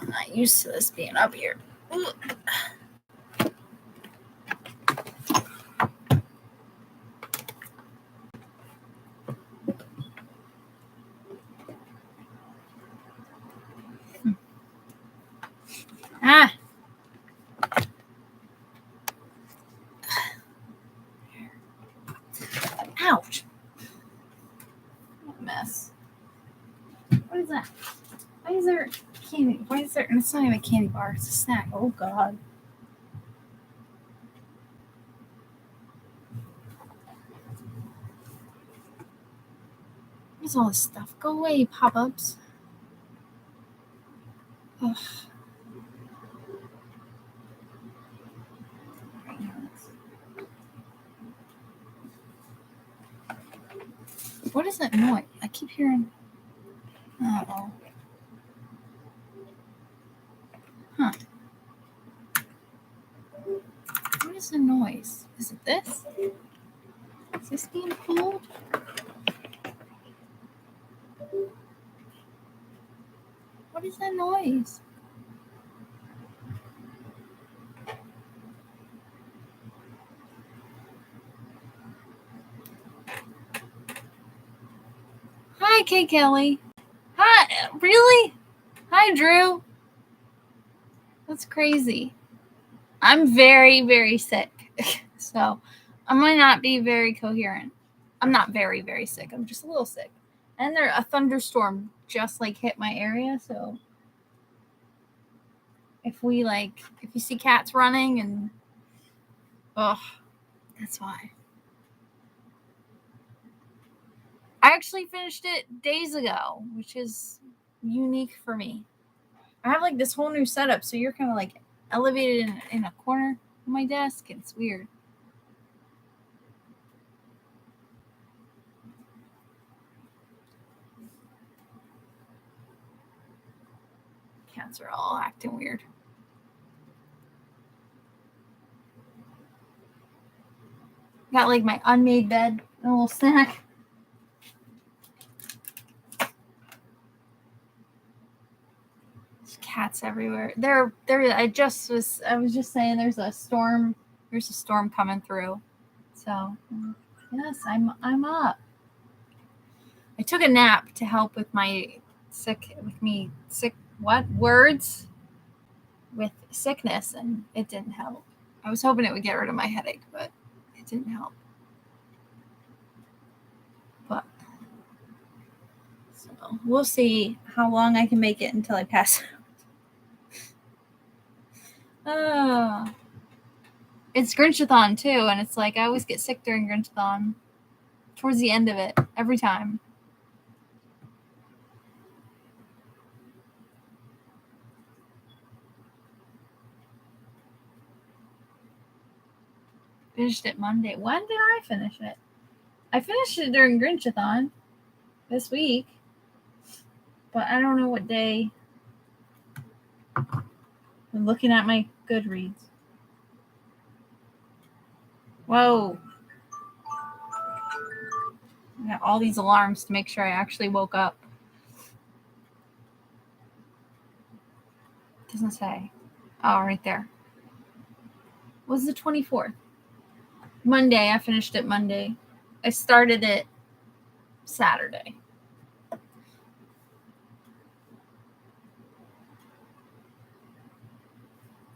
I'm not used to this being up here. Ah. Ouch. What a mess. What is that? Why is there candy? Why is there? It's not even a candy bar. It's a snack. Oh, God. What's all this stuff? Go away, pop-ups. Ugh. What is that noise? I keep hearing. Oh. Huh. What is the noise? Is it this? Is this being pulled? What is that noise? Hi, Kay Kelly. Hi, really? Hi, Drew. That's crazy. I'm very, very sick. So I might not be very coherent. I'm not very, very sick. I'm just a little sick. And a thunderstorm just like hit my area. So if you see cats running and, that's why. I actually finished it days ago, which is unique for me. I have like this whole new setup. So you're kind of like elevated in a corner of my desk. It's weird. Cats are all acting weird. Got like my unmade bed, a little snack. There's cats everywhere. I was just saying there's a storm coming through. So yes, I'm up. I took a nap to help with my with sickness, and it didn't help. I was hoping it would get rid of my headache, but it didn't help. But so we'll see how long I can make it until I pass out. It's Grinchathon too, and it's like I always get sick during Grinchathon. Towards the end of it, every time. Finished it Monday. When did I finish it? I finished it during Grinchathon this week, but I don't know what day. I'm looking at my Goodreads. Whoa. I got all these alarms to make sure I actually woke up. Doesn't say. Oh, right there. Was the 24th. Monday. I finished it Monday. I started it Saturday.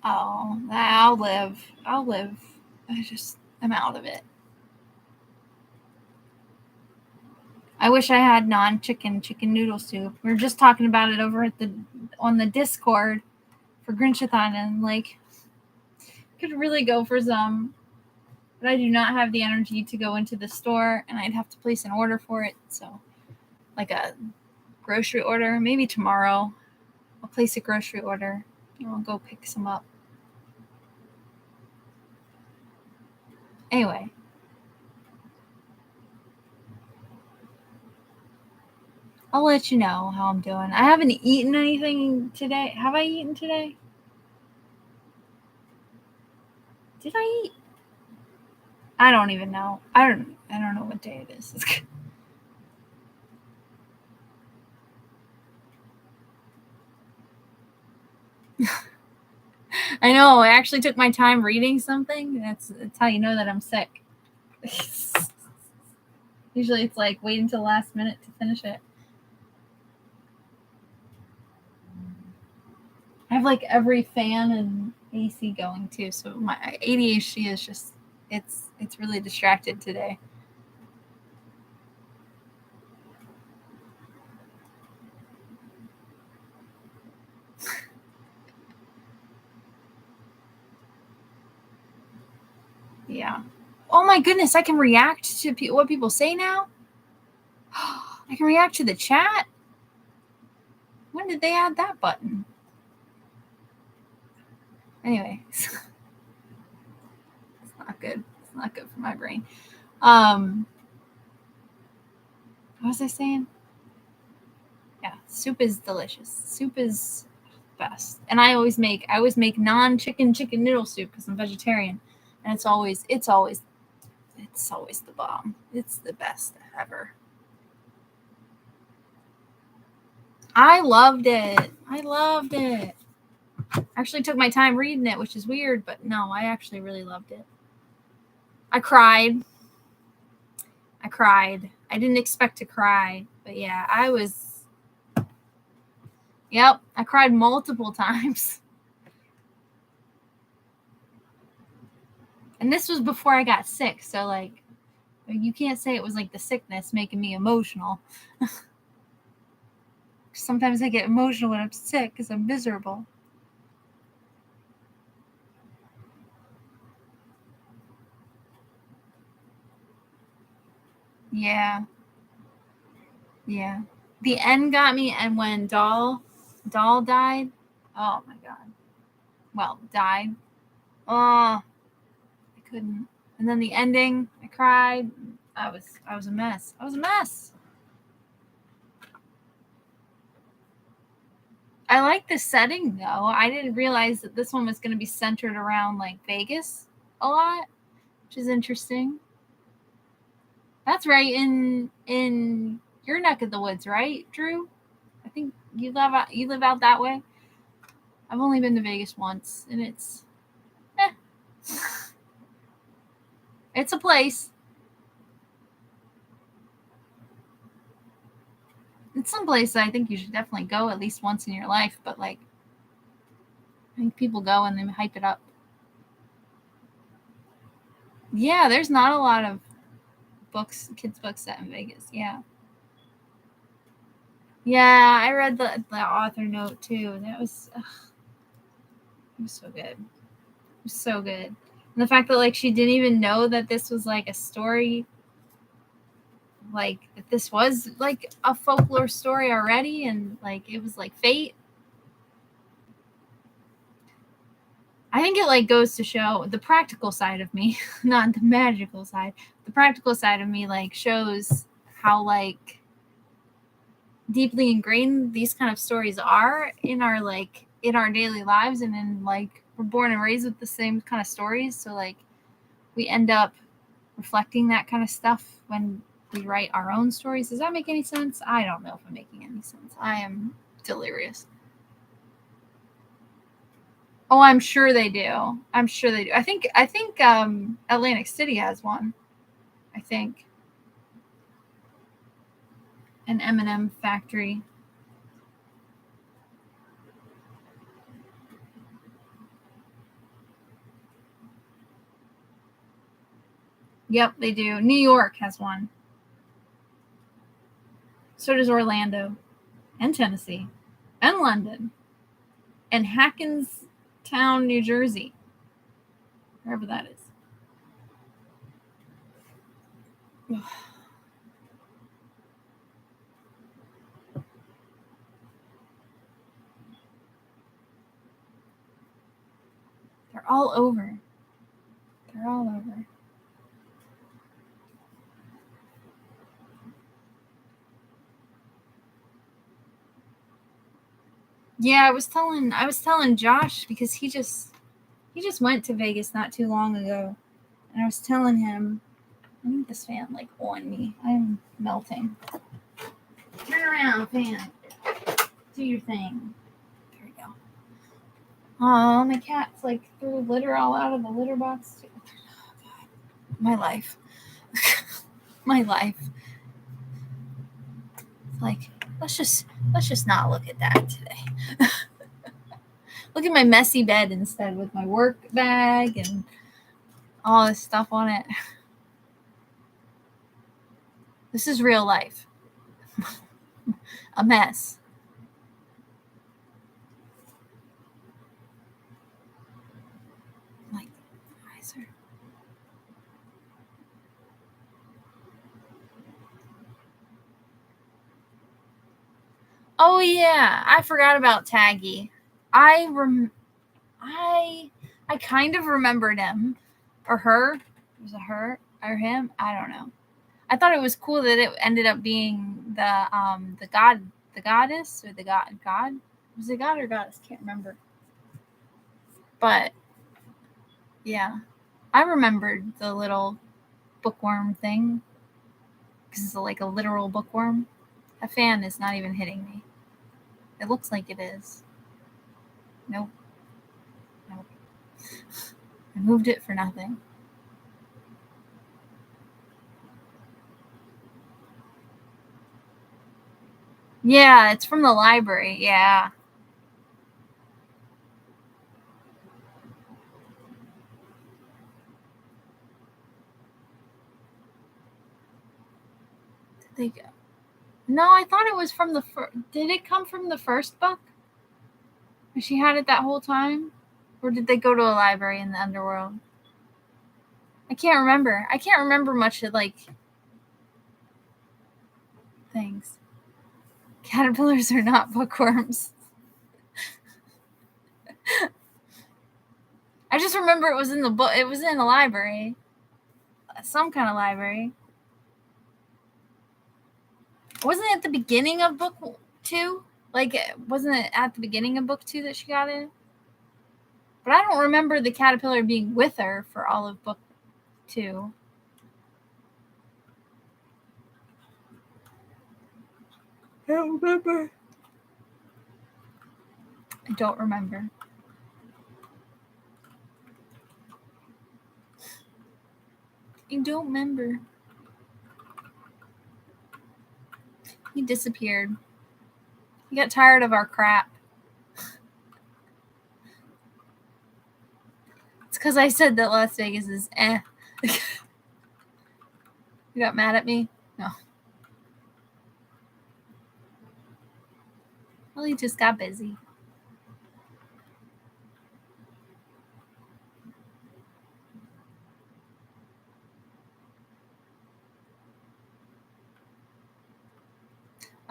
Oh, I'll live. I'm out of it. I wish I had non-chicken noodle soup. We were just talking about it over on the Discord for Grinchathon, and like, could really go for some, but I do not have the energy to go into the store, and I'd have to place an order for it. So, like a grocery order, maybe tomorrow, I'll place a grocery order and I'll go pick some up. Anyway. I'll let you know how I'm doing. I haven't eaten anything today. Have I eaten today? Did I eat? I don't even know. I don't know what day it is. I know. I actually took my time reading something. That's how you know that I'm sick. Usually it's like wait until the last minute to finish it. I have like every fan and AC going too, so my ADHD is just it's really distracted today. Yeah. Oh my goodness, I can react to what people say now. I can react to the chat. When did they add that button? Anyway, it's not good. It's not good for my brain. What was I saying? Yeah, soup is delicious. Soup is best. And I always make non-chicken noodle soup because I'm vegetarian, and it's always the bomb. It's the best ever. I loved it. I actually took my time reading it, which is weird, but no, I actually really loved it. I cried. I didn't expect to cry, but yeah, Yep, I cried multiple times. And this was before I got sick, so like you can't say it was like the sickness making me emotional. Sometimes I get emotional when I'm sick because I'm miserable. Yeah. Yeah. The end got me, and when Doll died, oh my god. Well, died. Oh, I couldn't. And then the ending, I cried. I was a mess. I was a mess. I like the setting though. I didn't realize that this one was going to be centered around like Vegas a lot, which is interesting. That's right in your neck of the woods, right, Drew? I think you live out that way. I've only been to Vegas once, and it's it's a place. It's some place that I think you should definitely go at least once in your life, but like I think people go and they hype it up. Yeah, there's not a lot of kids books set in Vegas. Yeah. Yeah, I read the author note too. That was it was so good. It was so good. And the fact that like she didn't even know that this was like a story, like that this was like a folklore story already, and like it was like fate. I think it like goes to show the practical side of me, not the magical side. The practical side of me like shows how like deeply ingrained these kind of stories are in our daily lives, and in like we're born and raised with the same kind of stories, so like we end up reflecting that kind of stuff when we write our own stories. Does that make any sense? I don't know if I'm making any sense. I am delirious. Oh, I'm sure they do. I think Atlantic City has one. I think an M&M factory. Yep, they do. New York has one. So does Orlando and Tennessee and London and Hackenstown, New Jersey, wherever that is. They're all over. They're all over. Yeah, I was telling Josh because he just went to Vegas not too long ago, and I was telling him, I need this fan like on me. I'm melting. Turn around, fan. Do your thing. There we go. Oh, my cat's like threw litter all out of the litter box too. My life. My life. Like, let's just not look at that today. Look at my messy bed instead with my work bag and all this stuff on it. This is real life. A mess. Like, visor. Oh yeah, I forgot about Taggy. I kind of remembered him or her. Was it her or him? I don't know. I thought it was cool that it ended up being the goddess or the god. Was it god or goddess? Can't remember. But yeah, I remembered the little bookworm thing because it's like a literal bookworm. A fan is not even hitting me. It looks like it is. Nope. I moved it for nothing. Yeah, it's from the library. Yeah. Did they go? No, I thought it was from the did it come from the first book? She had it that whole time? Or did they go to a library in the underworld? I can't remember. I can't remember much of like things. Caterpillars are not bookworms. I just remember it was in the book. It was in a library. Some kind of library. Wasn't it at the beginning of book 2? Like, wasn't it at the beginning of book 2 that she got it? But I don't remember the caterpillar being with her for all of book 2. I don't remember. I don't remember. I don't remember. He disappeared. He got tired of our crap. It's because I said that Las Vegas is eh. You got mad at me? No. Well, he just got busy.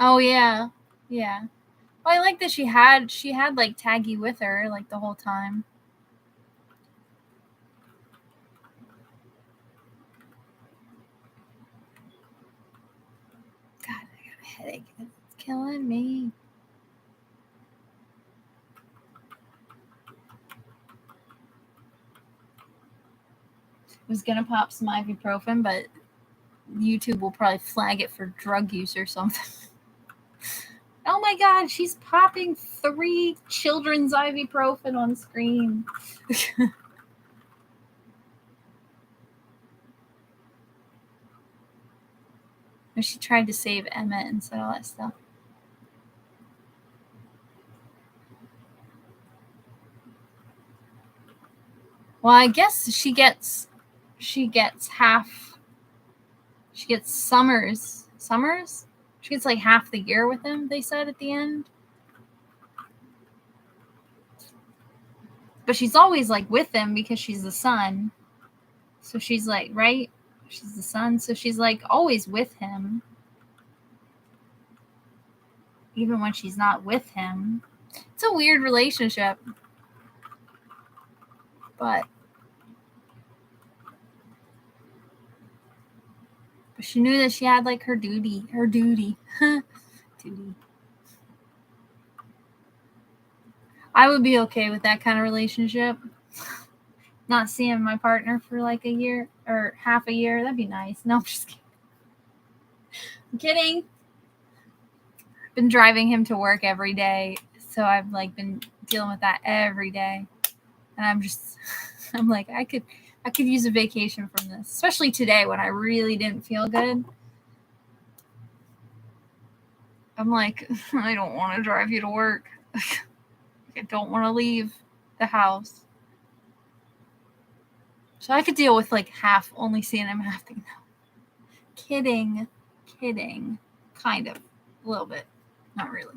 Oh yeah. Yeah. Well, I like that she had like Taggy with her like the whole time. God, I got a headache. It's killing me. I was gonna pop some ibuprofen, but YouTube will probably flag it for drug use or something. Oh my god, she's popping 3 children's ibuprofen on screen. She tried to save Emmett and said all that stuff. Well, I guess she gets half. She gets Summers. She gets like half the year with him, they said at the end. But she's always like with him because she's the son. So she's like, right? She's the son. So she's like always with him. Even when she's not with him. It's a weird relationship. But she knew that she had like her duty. Duty. I would be okay with that kind of relationship. Not seeing my partner for like a year or half a year. That'd be nice. No, I'm just kidding. I'm kidding. I've been driving him to work every day So I've like been dealing with that every day. And I'm like, I could use a vacation from this, especially today when I really didn't feel good. I'm like, I don't want to drive you to work. I don't want to leave the house. So I could deal with like only seeing him half the Kidding. Kind of. A little bit. Not really.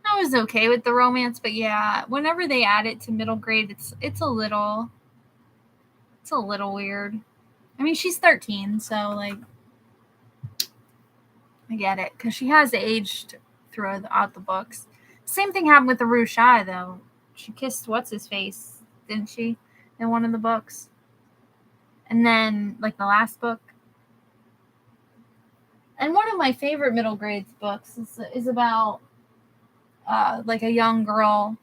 I was okay with the romance, but yeah, whenever they add it to middle grade, it's a little weird. I mean, she's 13, so like I get it because she has aged throughout the books. Same thing happened with the Rushai though. She kissed what's his face, didn't she, in one of the books? And then like the last book. And one of my favorite middle grade books is about like a young girl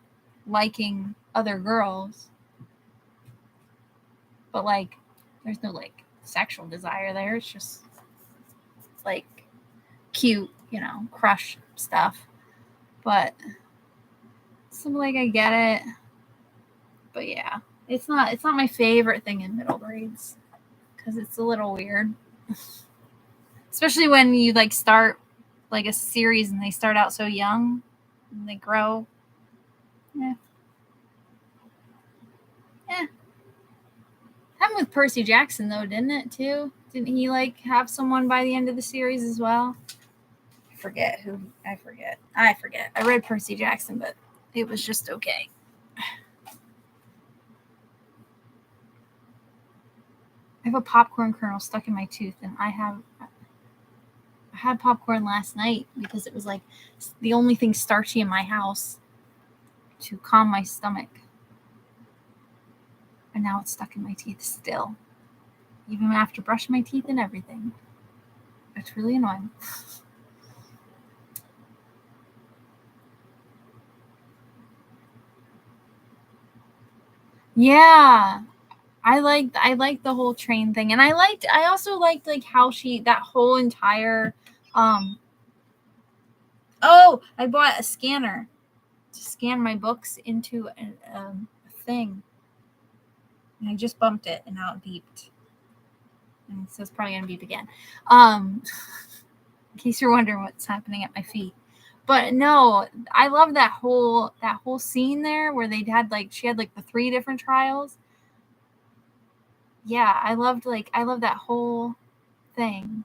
liking other girls, but like there's no like sexual desire there. It's just like cute, crush stuff. But so like I get it. But yeah, it's not my favorite thing in middle grades because it's a little weird. Especially when you like start like a series and they start out so young and they grow. Yeah. Happened with Percy Jackson though, didn't it too? Didn't he like have someone by the end of the series as well? I forget. I read Percy Jackson, but it was just okay. I have a popcorn kernel stuck in my tooth, and I had popcorn last night because it was like the only thing starchy in my house to calm my stomach. And now it's stuck in my teeth still. Even after brushing my teeth and everything. It's really annoying. Yeah. I liked the whole train thing. And I also liked like how that whole entire I bought a scanner to scan my books into a thing. And I just bumped it and now it beeped. And so it's probably gonna beep again. In case you're wondering what's happening at my feet. But no, I love that whole scene there where she had like the 3 different trials. Yeah, I love that whole thing.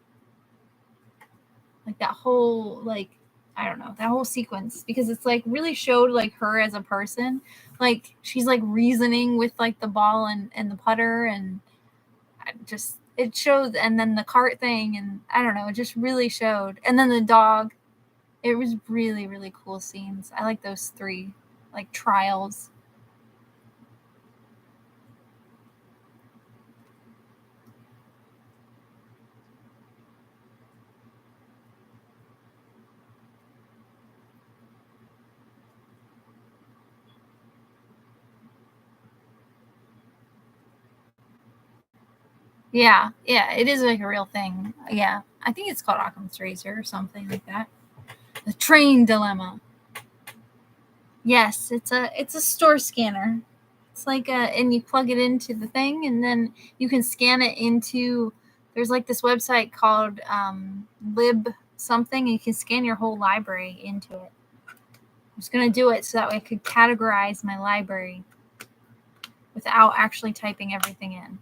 Like that whole like I don't know, that whole sequence because it's like really showed like her as a person. Like she's like reasoning with like the ball and the putter and just it shows, and then the cart thing and I don't know, it just really showed. And then the dog. It was really, really cool scenes. I like those 3 like trials. Yeah, it is like a real thing. Yeah, I think it's called Occam's Razor or something like that. The train dilemma. Yes, it's a store scanner. It's like and you plug it into the thing, and then you can scan it into. There's like this website called Lib something, and you can scan your whole library into it. I'm just gonna do it so that way I could categorize my library without actually typing everything in.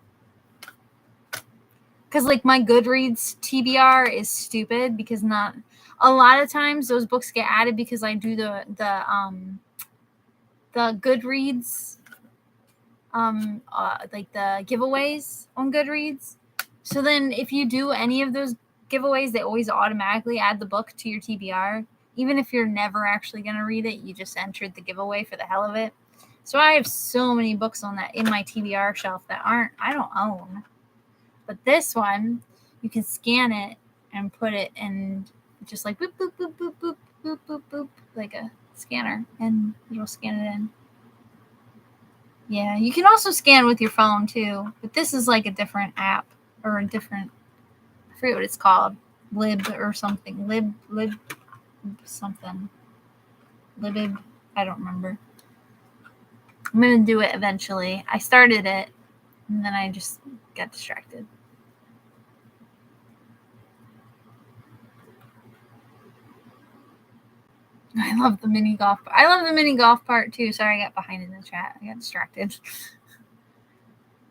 Because like my Goodreads TBR is stupid because not a lot of times those books get added because I do the Goodreads like the giveaways on Goodreads. So then if you do any of those giveaways, they always automatically add the book to your TBR. Even if you're never actually going to read it, you just entered the giveaway for the hell of it. So I have so many books on that in my TBR shelf that I don't own. But this one, you can scan it and put it and It's just like boop, boop, boop, boop, boop, boop, boop, boop, like a scanner, and it'll scan it in. Yeah, you can also scan with your phone too, but this is like a different app or a different, I forget what it's called, Lib or something, Lib something, Libib, I don't remember. I'm gonna do it eventually. I started it, and then I just got distracted. I love the mini golf. I love the mini golf part too. Sorry, I got behind in the chat. I got distracted.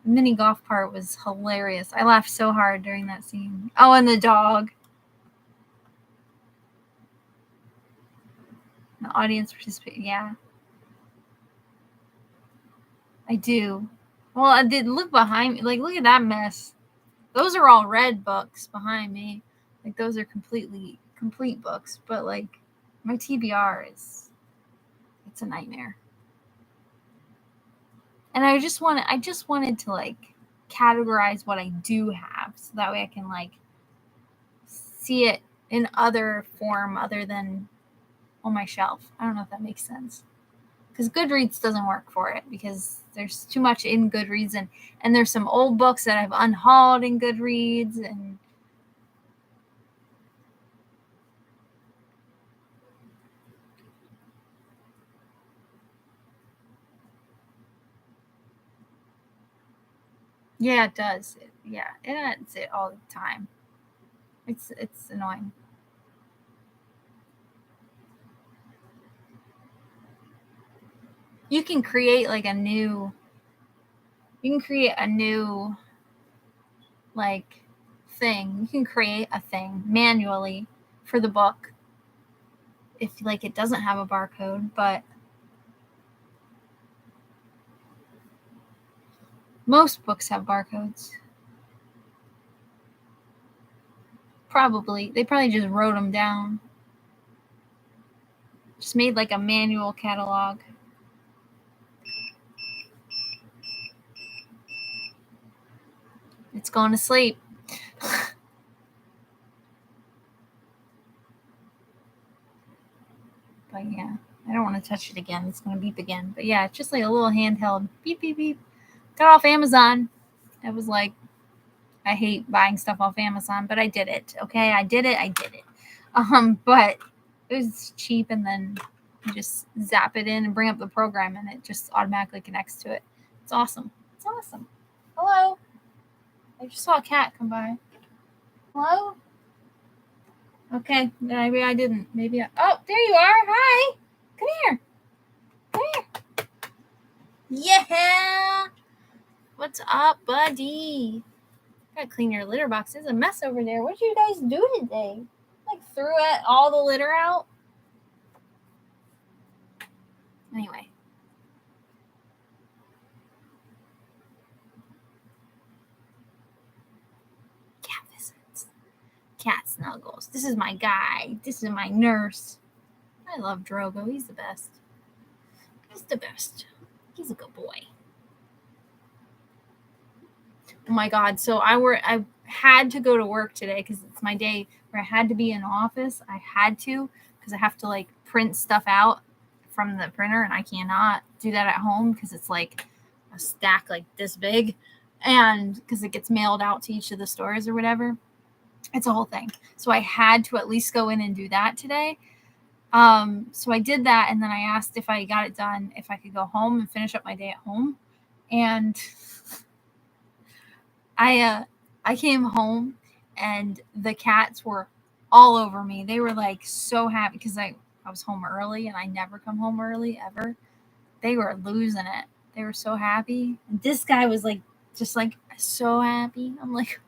The mini golf part was hilarious. I laughed so hard during that scene. Oh, and the dog. The audience participated. Yeah. I do. Well, I did look behind me. Like, look at that mess. Those are all red books behind me. Like, those are complete books. But, like, my TBR it's a nightmare. And I just wanted to, like, categorize what I do have. So that way I can, like, see it in other form other than on my shelf. I don't know if that makes sense. Because Goodreads doesn't work for it because there's too much in Goodreads, and there's some old books that I've unhauled in Goodreads, and yeah, it does. It adds it all the time. It's annoying. You can create like a new like thing. You can create a thing manually for the book if like it doesn't have a barcode, but most books have barcodes. They probably just wrote them down. Just made like a manual catalog. It's going to sleep. But yeah, I don't want to touch it again. It's going to beep again. But yeah, it's just like a little handheld beep, beep, beep. Got off Amazon. I was like, I hate buying stuff off Amazon, but I did it. Okay, I did it. But it was cheap, and then you just zap it in and bring up the program, and it just automatically connects to it. It's awesome. Hello. I just saw a cat come by. Hello? Okay, maybe I didn't. Oh, there you are. Hi. Come here. Yeah. What's up, buddy? Gotta clean your litter box. There's a mess over there. What did you guys do today? Like threw all the litter out? Anyway. Cat visits. Cat snuggles. This is my guy. This is my nurse. I love Drogo. He's the best. He's a good boy. Oh my God. So I had to go to work today because it's my day where I had to be in office. I had to because I have to like print stuff out from the printer, and I cannot do that at home because it's like a stack like this big, and because it gets mailed out to each of the stores or whatever. It's a whole thing. So I had to at least go in and do that today. So I did that, and then I asked if I got it done, if I could go home and finish up my day at home. And I came home, and the cats were all over me. They were like so happy because I was home early, and I never come home early ever. They were losing it. They were so happy. And this guy was like, just like so happy. I'm like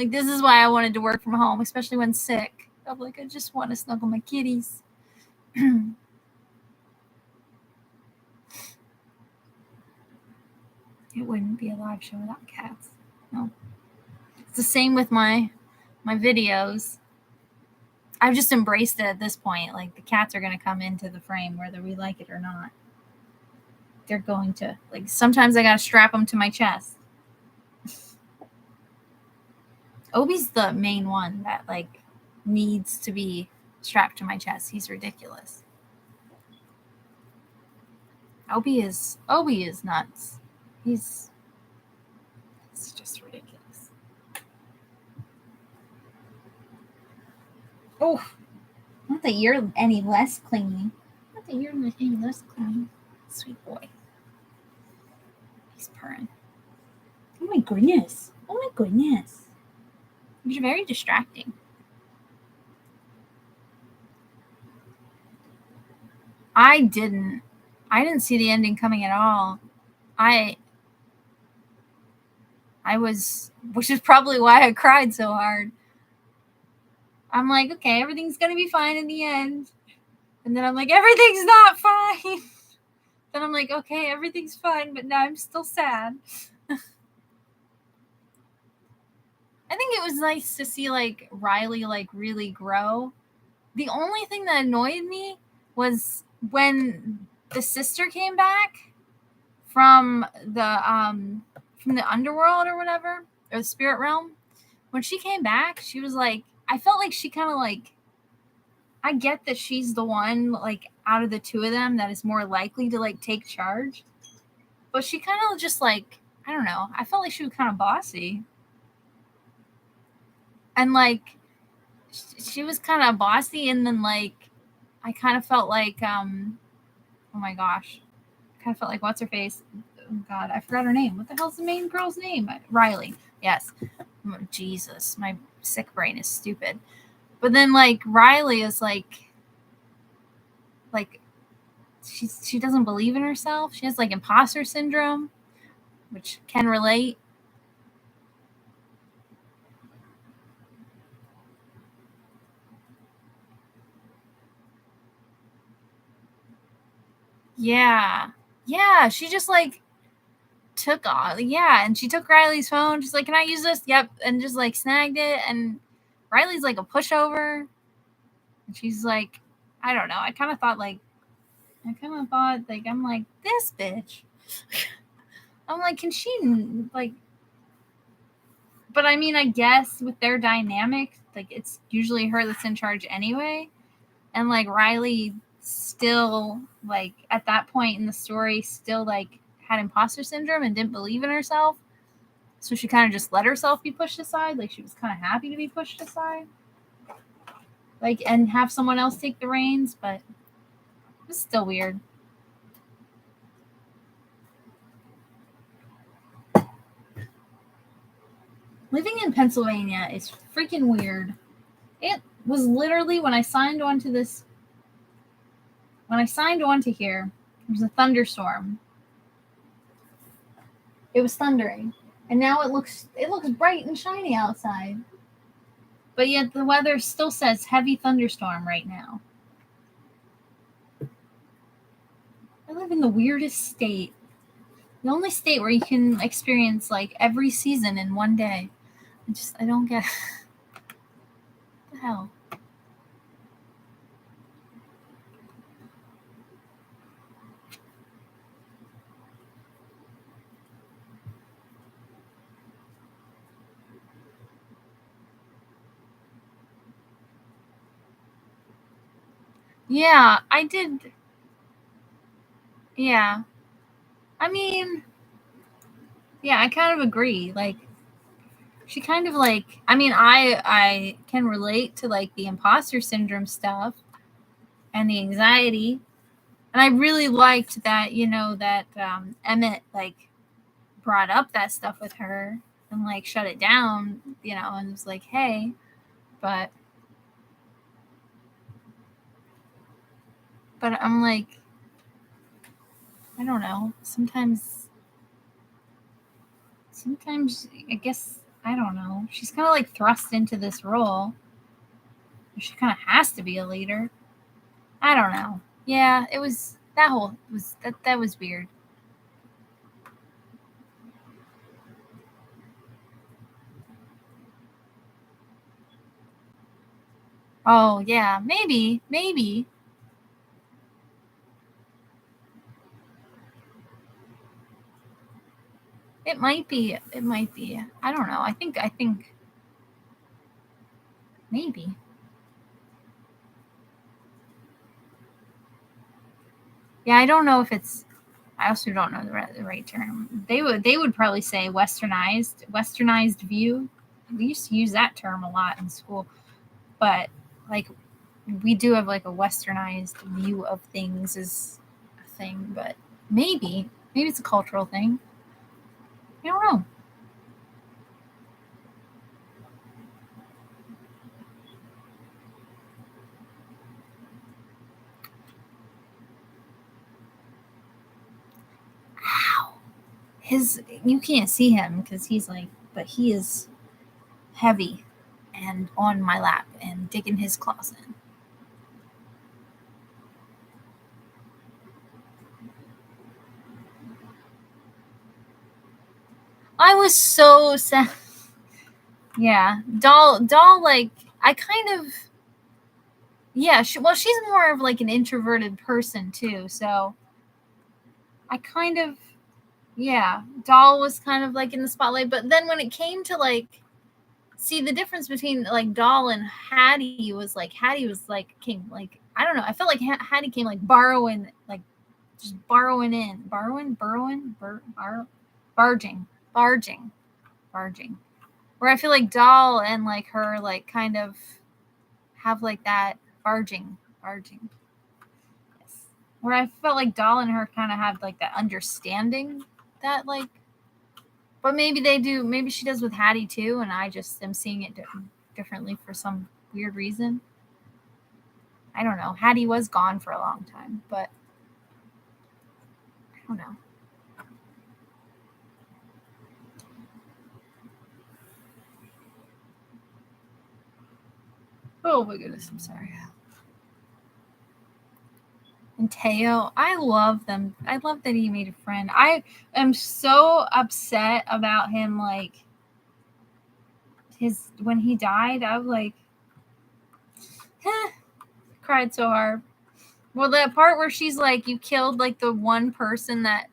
this is why I wanted to work from home, especially when sick. I'm like, I just want to snuggle my kitties. It wouldn't be a live show without cats. No. It's the same with my videos. I've just embraced it at this point. Like, the cats are going to come into the frame whether we like it or not. They're going to. Like, sometimes I got to strap them to my chest. Obi's the main one that, like, needs to be strapped to my chest. He's ridiculous. Obi is nuts. It's just ridiculous. Oh, not that you're any less clingy. Not that you're any less clingy. Sweet boy. He's purring. Oh my goodness. Oh my goodness. You're very distracting. I didn't see the ending coming at all. I was, which is probably why I cried so hard. I'm like, okay, everything's gonna be fine in the end. And then I'm like, everything's not fine. Then I'm like, okay, everything's fine, but now I'm still sad. I think it was nice to see like Riley like really grow. The only thing that annoyed me was when the sister came back from the underworld or whatever, or the spirit realm. When she came back, she was like, I felt like she kind of like, I get that she's the one like out of the two of them that is more likely to like take charge, but she kind of just like, I don't know, I felt like she was kind of bossy. And like she was kind of bossy, and then like I kind of felt like oh my gosh, I kind of felt like what's her face? Oh God, I forgot her name. What the hell's the main girl's name? Riley. Yes. Oh, Jesus, my sick brain is stupid. But then like Riley is like she doesn't believe in herself. She has like imposter syndrome, which can relate. Yeah. Yeah, she just like took off. Yeah, and she took Riley's phone. She's like, "Can I use this?" Yep, and just like snagged it. And Riley's like a pushover. And she's like, I don't know. I kind of thought like, I'm like, this bitch. I'm like, can she like? But I mean, I guess with their dynamic, like it's usually her that's in charge anyway. And like Riley still like at that point in the story still like had imposter syndrome and didn't believe in herself. So she kind of just let herself be pushed aside. Like she was kind of happy to be pushed aside. Like and have someone else take the reins, but it's still weird. Living in Pennsylvania is freaking weird. It was literally when I signed on to this. When I signed on to here, there was a thunderstorm. It was thundering, and now it looks bright and shiny outside. But yet the weather still says heavy thunderstorm right now. I live in the weirdest state. The only state where you can experience like every season in one day. I don't get what the hell. Yeah, I did. Yeah. I mean, yeah, I kind of agree. Like she kind of like I mean, I can relate to like the imposter syndrome stuff and the anxiety. And I really liked that, that Emmett like brought up that stuff with her and like shut it down, and was like, hey, but I'm like, I don't know. Sometimes I guess I don't know. She's kind of like thrust into this role. She kind of has to be a leader. I don't know. Yeah, it was that was weird. Oh yeah, maybe. It might be. I don't know. I think maybe. Yeah, I don't know if it's. I also don't know the right term. They would probably say westernized view. We used to use that term a lot in school, but like we do have like a westernized view of things is a thing, but maybe it's a cultural thing. I don't know. Ow. You can't see him because he's like, but he is heavy and on my lap and digging his claws in. I was so sad. Yeah, doll. Like I kind of. Yeah, well, she's more of like an introverted person too. So I kind of. Yeah, doll was kind of like in the spotlight, but then when it came to like see the difference between like doll and Hattie was like came like I don't know. I felt like Hattie came like borrowing like just barging, barging, barging. Where I feel like doll and like her like kind of have like that barging. Yes. Where I felt like doll and her kind of have like that understanding that like, but maybe they do. Maybe she does with Hattie too, and I just am seeing it differently for some weird reason. I don't know. Hattie was gone for a long time, but I don't know. Oh my goodness, I'm sorry. And Teo, I love them. I love that he made a friend. I am so upset about him. Like his when he died, I was like, cried so hard. Well, that part where she's like, you killed like the one person that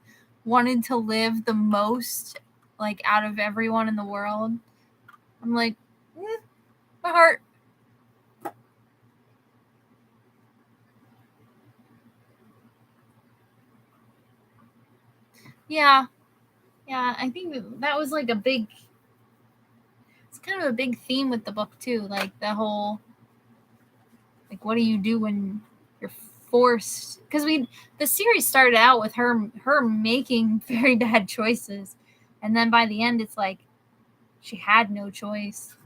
wanted to live the most, like out of everyone in the world. I'm like, my heart. Yeah, yeah. I think that was like a big. It's kind of a big theme with the book too. Like the whole, like, what do you do when you're forced? Because the series started out with her making very bad choices, and then by the end, it's like she had no choice.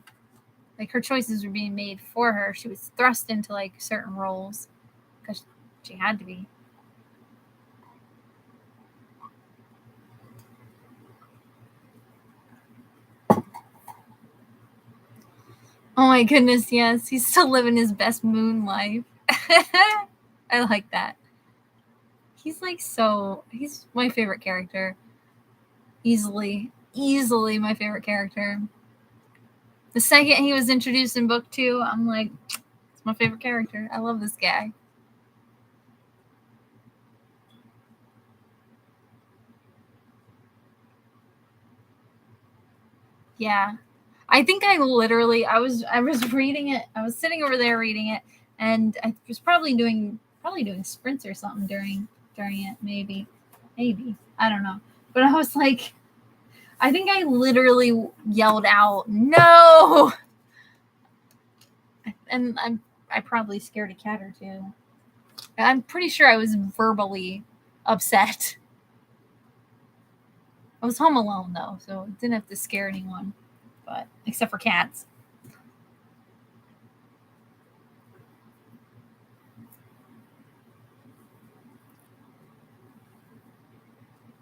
Like her choices were being made for her. She was thrust into like certain roles because she had to be. Oh my goodness, yes, he's still living his best moon life. I like that. He's like he's my favorite character. Easily my favorite character. The second he was introduced in book 2, I'm like, it's my favorite character. I love this guy. Yeah. I think I was reading it. I was sitting over there reading it, and I was probably doing sprints or something during it, maybe. I don't know. But I was like, I think I literally yelled out, "No!" And I probably scared a cat or two. I'm pretty sure I was verbally upset. I was home alone though, so didn't have to scare anyone, but except for cats.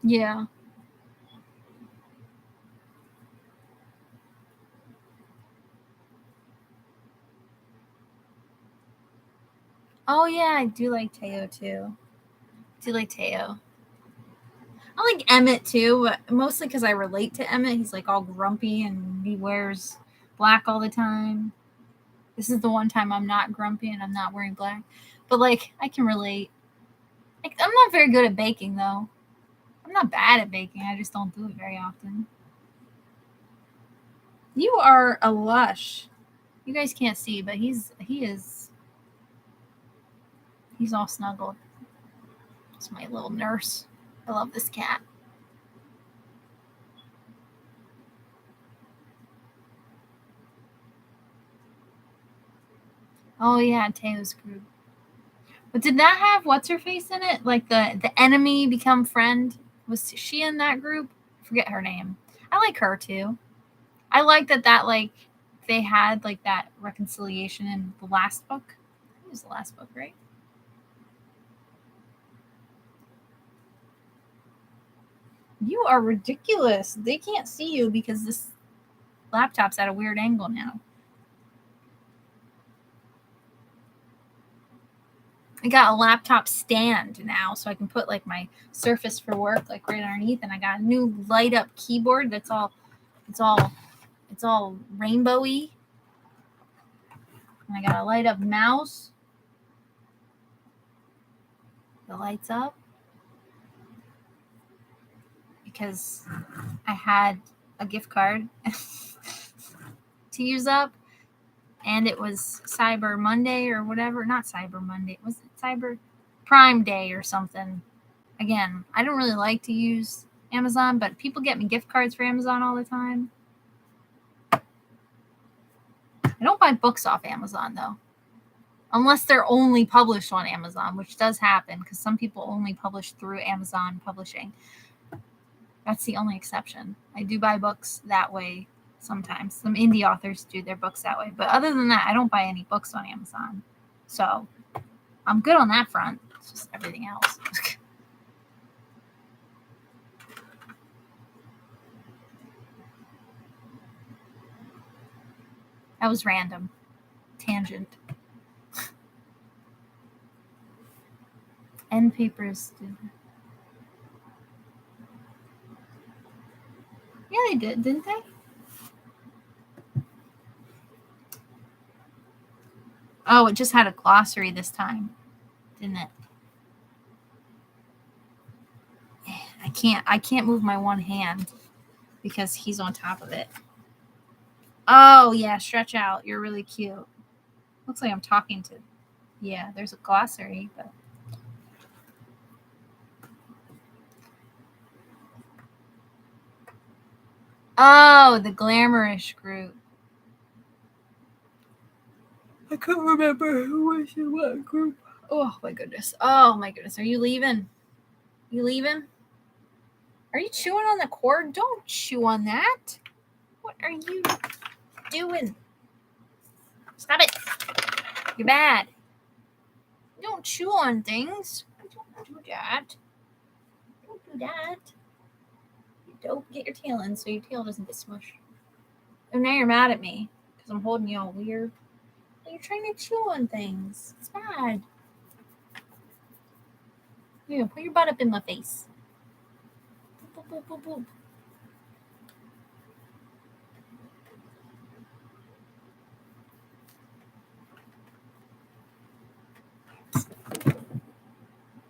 Yeah. Oh yeah, I do like Teo too. I do like Teo. I like Emmett too, but mostly because I relate to Emmett. He's like all grumpy and he wears black all the time. This is the one time I'm not grumpy and I'm not wearing black. But like I can relate. Like, I'm not very good at baking though. I'm not bad at baking. I just don't do it very often. You are a lush. You guys can't see, but he's all snuggled. It's my little nurse. I love this cat. Oh yeah, Taylor's group. But did that have what's her face in it? Like the enemy become friend? Was she in that group? I forget her name. I like her too. I like that like they had like that reconciliation in the last book. It was the last book, right? You are ridiculous. They can't see you because this laptop's at a weird angle now. I got a laptop stand now, so I can put like my Surface for work like right underneath, and I got a new light up keyboard that's all rainbowy. And I got a light up mouse that lights up because I had a gift card to use up, and it was Cyber Monday or whatever. Not Cyber Monday. Was it Cyber Prime Day or something? Again, I don't really like to use Amazon, but people get me gift cards for Amazon all the time. I don't buy books off Amazon, though. Unless they're only published on Amazon, which does happen because some people only publish through Amazon Publishing. That's the only exception. I do buy books that way sometimes. Some indie authors do their books that way. But other than that, I don't buy any books on Amazon. So I'm good on that front. It's just everything else. That was random. Tangent. End papers. Yeah, they did, didn't they? Oh, it just had a glossary this time, didn't it? I can't move my one hand because he's on top of it. Oh yeah, stretch out. You're really cute. Looks like I'm talking to. Yeah, there's a glossary, but. Oh, the glamorous group. I can't remember who was in what group. Oh my goodness. Oh my goodness. Are you leaving? You leaving? Are you chewing on the cord? Don't chew on that. What are you doing? Stop it. You're bad. Don't chew on things. Don't do that. Don't do that. You don't get your tail in so your tail doesn't get smushed. And now you're mad at me because I'm holding you all weird. You're trying to chew on things. It's bad. Here, put your butt up in my face. Boop, boop, boop, boop.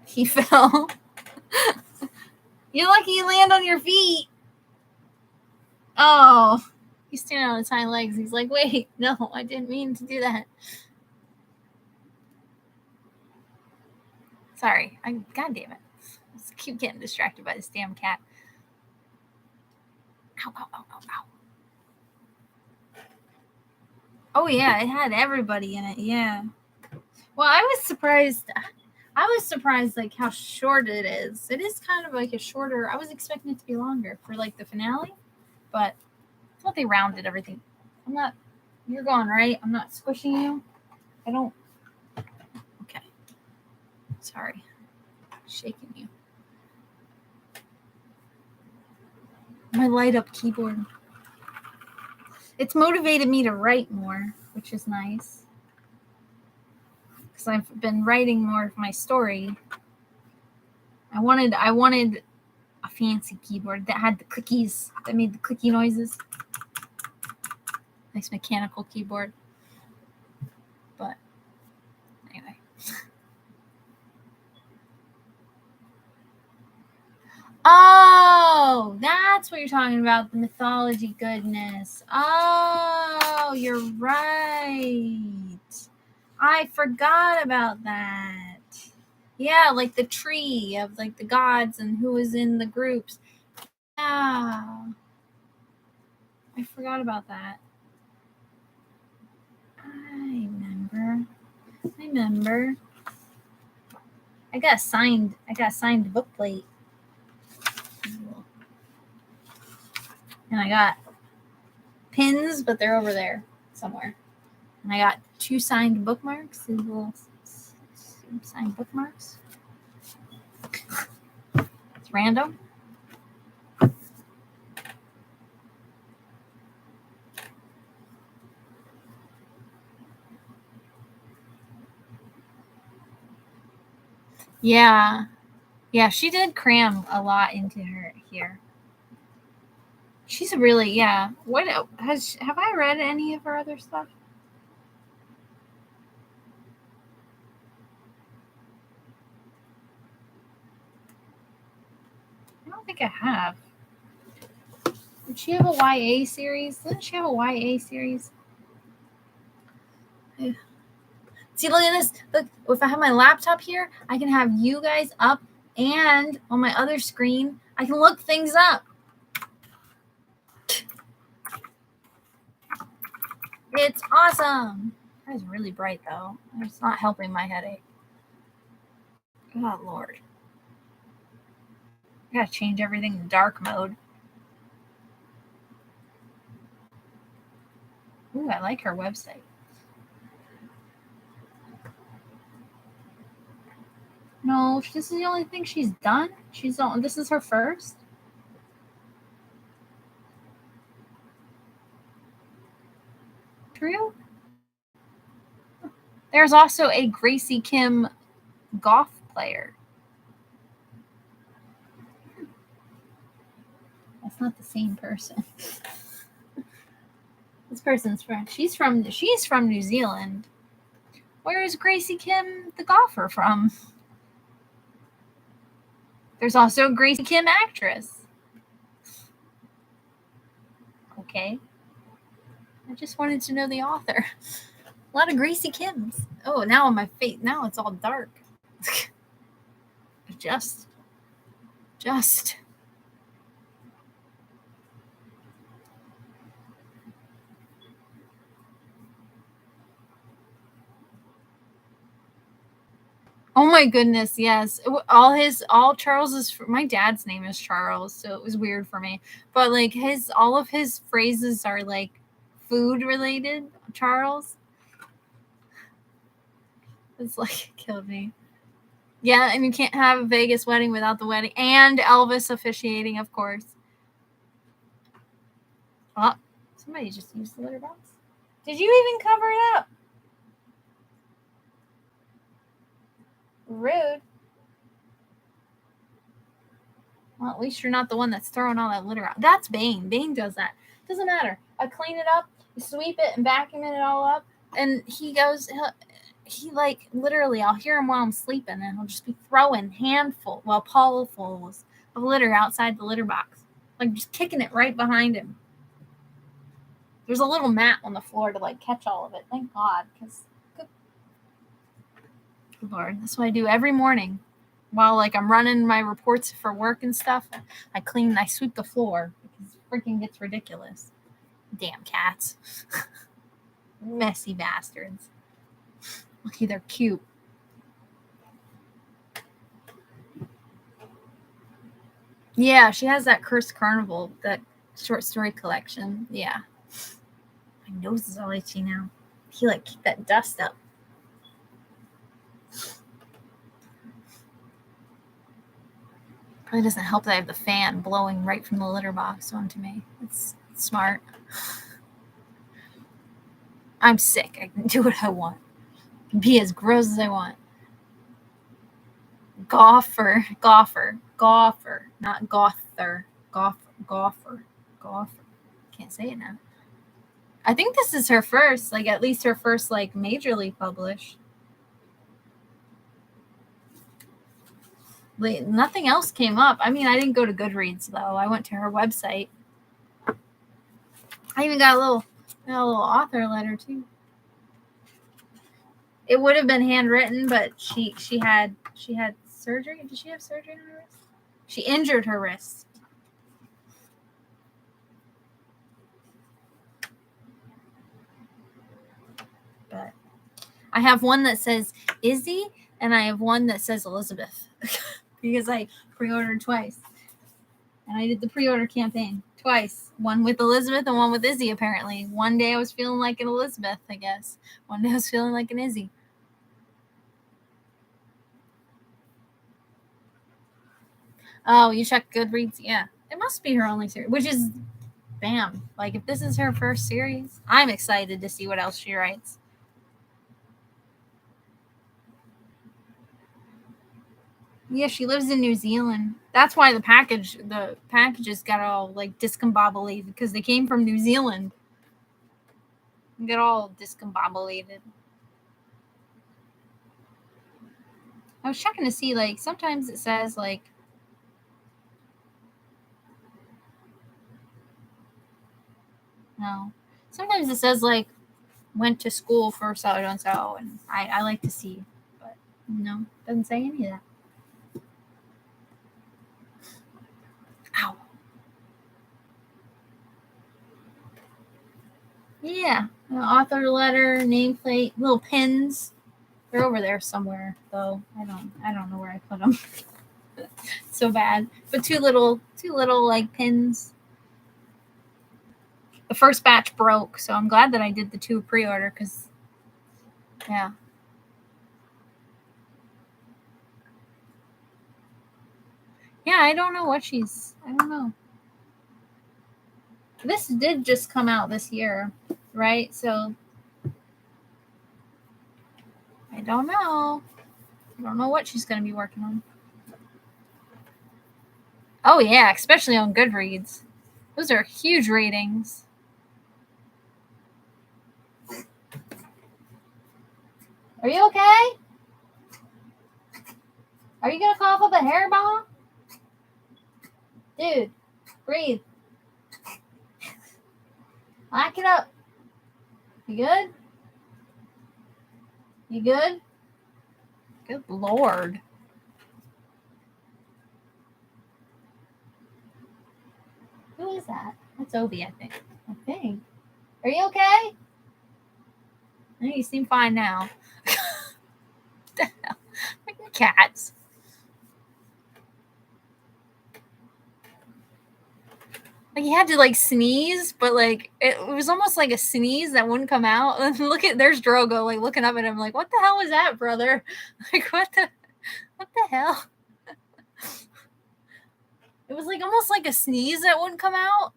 He fell. You're lucky you land on your feet. Oh, he's standing on his hind legs. He's like, wait, no, I didn't mean to do that. Sorry. God damn it. I just keep getting distracted by this damn cat. Ow, ow, ow, ow, ow. Oh, yeah, it had everybody in it. Yeah. Well, I was surprised, like, how short it is. It is kind of like a shorter. I was expecting it to be longer for, like, the finale. But I thought they rounded everything. You're gone, right? I'm not squishing you. I don't. Okay. Sorry. Shaking you. My light up keyboard. It's motivated me to write more, which is nice. Because I've been writing more of my story. I wanted a fancy keyboard that had the clickies, that made the clicky noises. Nice mechanical keyboard. But anyway. Oh, that's what you're talking about, the mythology goodness. Oh, you're right. I forgot about that. Yeah, like the tree of like the gods and who was in the groups. Yeah. I forgot about that. I remember. I got a signed book plate. And I got pins, but they're over there somewhere. And I got 2 signed bookmarks, these little signed bookmarks. It's random. Yeah. Yeah, she did cram a lot into her here. She's really, yeah. What have I read any of her other stuff? I don't think I have. Did she have a YA series? Didn't she have a YA series? Yeah. See, look at this. Look, if I have my laptop here, I can have you guys up, and on my other screen, I can look things up. It's awesome. That is really bright, though. It's not helping my headache. Oh, Lord. I gotta change everything to dark mode. Ooh, I like her website. No, this is the only thing she's done. This is her first. True. There's also a Gracie Kim golf player. That's not the same person. This person's she's from New Zealand. Where is Gracie Kim the golfer from? There's also a Gracie Kim actress. Okay. I just wanted to know the author. A lot of Gracie Kims. Oh, now on my face. Now it's all dark. Just. Oh my goodness, yes. All Charles's, my dad's name is Charles, so it was weird for me. But like all of his phrases are like food related, Charles. It's like killed me. Yeah, and you can't have a Vegas wedding without the wedding and Elvis officiating, of course. Oh, somebody just used the litter box. Did you even cover it up? Rude. Well, at least you're not the one that's throwing all that litter out. That's Bane. Bane does that. Doesn't matter. I clean it up, sweep it, and vacuum it all up. And he like literally, I'll hear him while I'm sleeping, and he'll just be throwing paulfuls of litter outside the litter box, like just kicking it right behind him. There's a little mat on the floor to like catch all of it. Thank God, because good Lord, that's what I do every morning. While like I'm running my reports for work and stuff, I sweep the floor because it freaking gets ridiculous. Damn cats. Messy bastards. Lucky they're cute. Yeah, she has that Cursed Carnival, that short story collection. Yeah. My nose is all itchy now. He like keep that dust up. Probably doesn't help that I have the fan blowing right from the litter box onto me. It's smart. I'm sick. I can do what I want. I can be as gross as I want. Golfer, not gother. Golfer. Can't say it now. I think this is her first, like at least her first like majorly published. Nothing else came up. I mean, I didn't go to Goodreads though. I went to her website. I even got a little author letter too. It would have been handwritten, but she had surgery. Did she have surgery on her wrist? She injured her wrist. But I have one that says Izzy, and I have one that says Elizabeth because I pre-ordered twice, and I did the pre-order campaign twice. One with Elizabeth and one with Izzy. Apparently, one day I was feeling like an Elizabeth, I guess. One day I was feeling like an Izzy. Oh, you checked Goodreads? Yeah. It must be her only series, which is, bam. Like, if this is her first series, I'm excited to see what else she writes. Yeah, she lives in New Zealand. That's why the packages got all, like, discombobulated, because they came from New Zealand. They get all discombobulated. I was checking to see, like, sometimes it says, like, no. Sometimes it says, like, went to school for so-and-so, and I like to see. But, no, doesn't say any of that. Ow. Yeah. Author letter, nameplate, little pins. They're over there somewhere, though. I don't know where I put them. So bad. But two little like pins. The first batch broke, so I'm glad that I did the 2 pre-order, because yeah. Yeah, I don't know. This did just come out this year, right? So I don't know. I don't know what she's going to be working on. Oh yeah, especially on Goodreads. Those are huge ratings. Are you okay? Are you going to cough up a hairball? Dude, breathe. Lock it up. You good? You good? Good Lord. Who is that? That's Obi, I think. Are you okay? I think you seem fine now. What the hell? Like cats. Like he had to like sneeze, but like it was almost like a sneeze that wouldn't come out. And look at there's Drogo like looking up at him like, what the hell was that, brother? Like what the hell? It was like almost like a sneeze that wouldn't come out.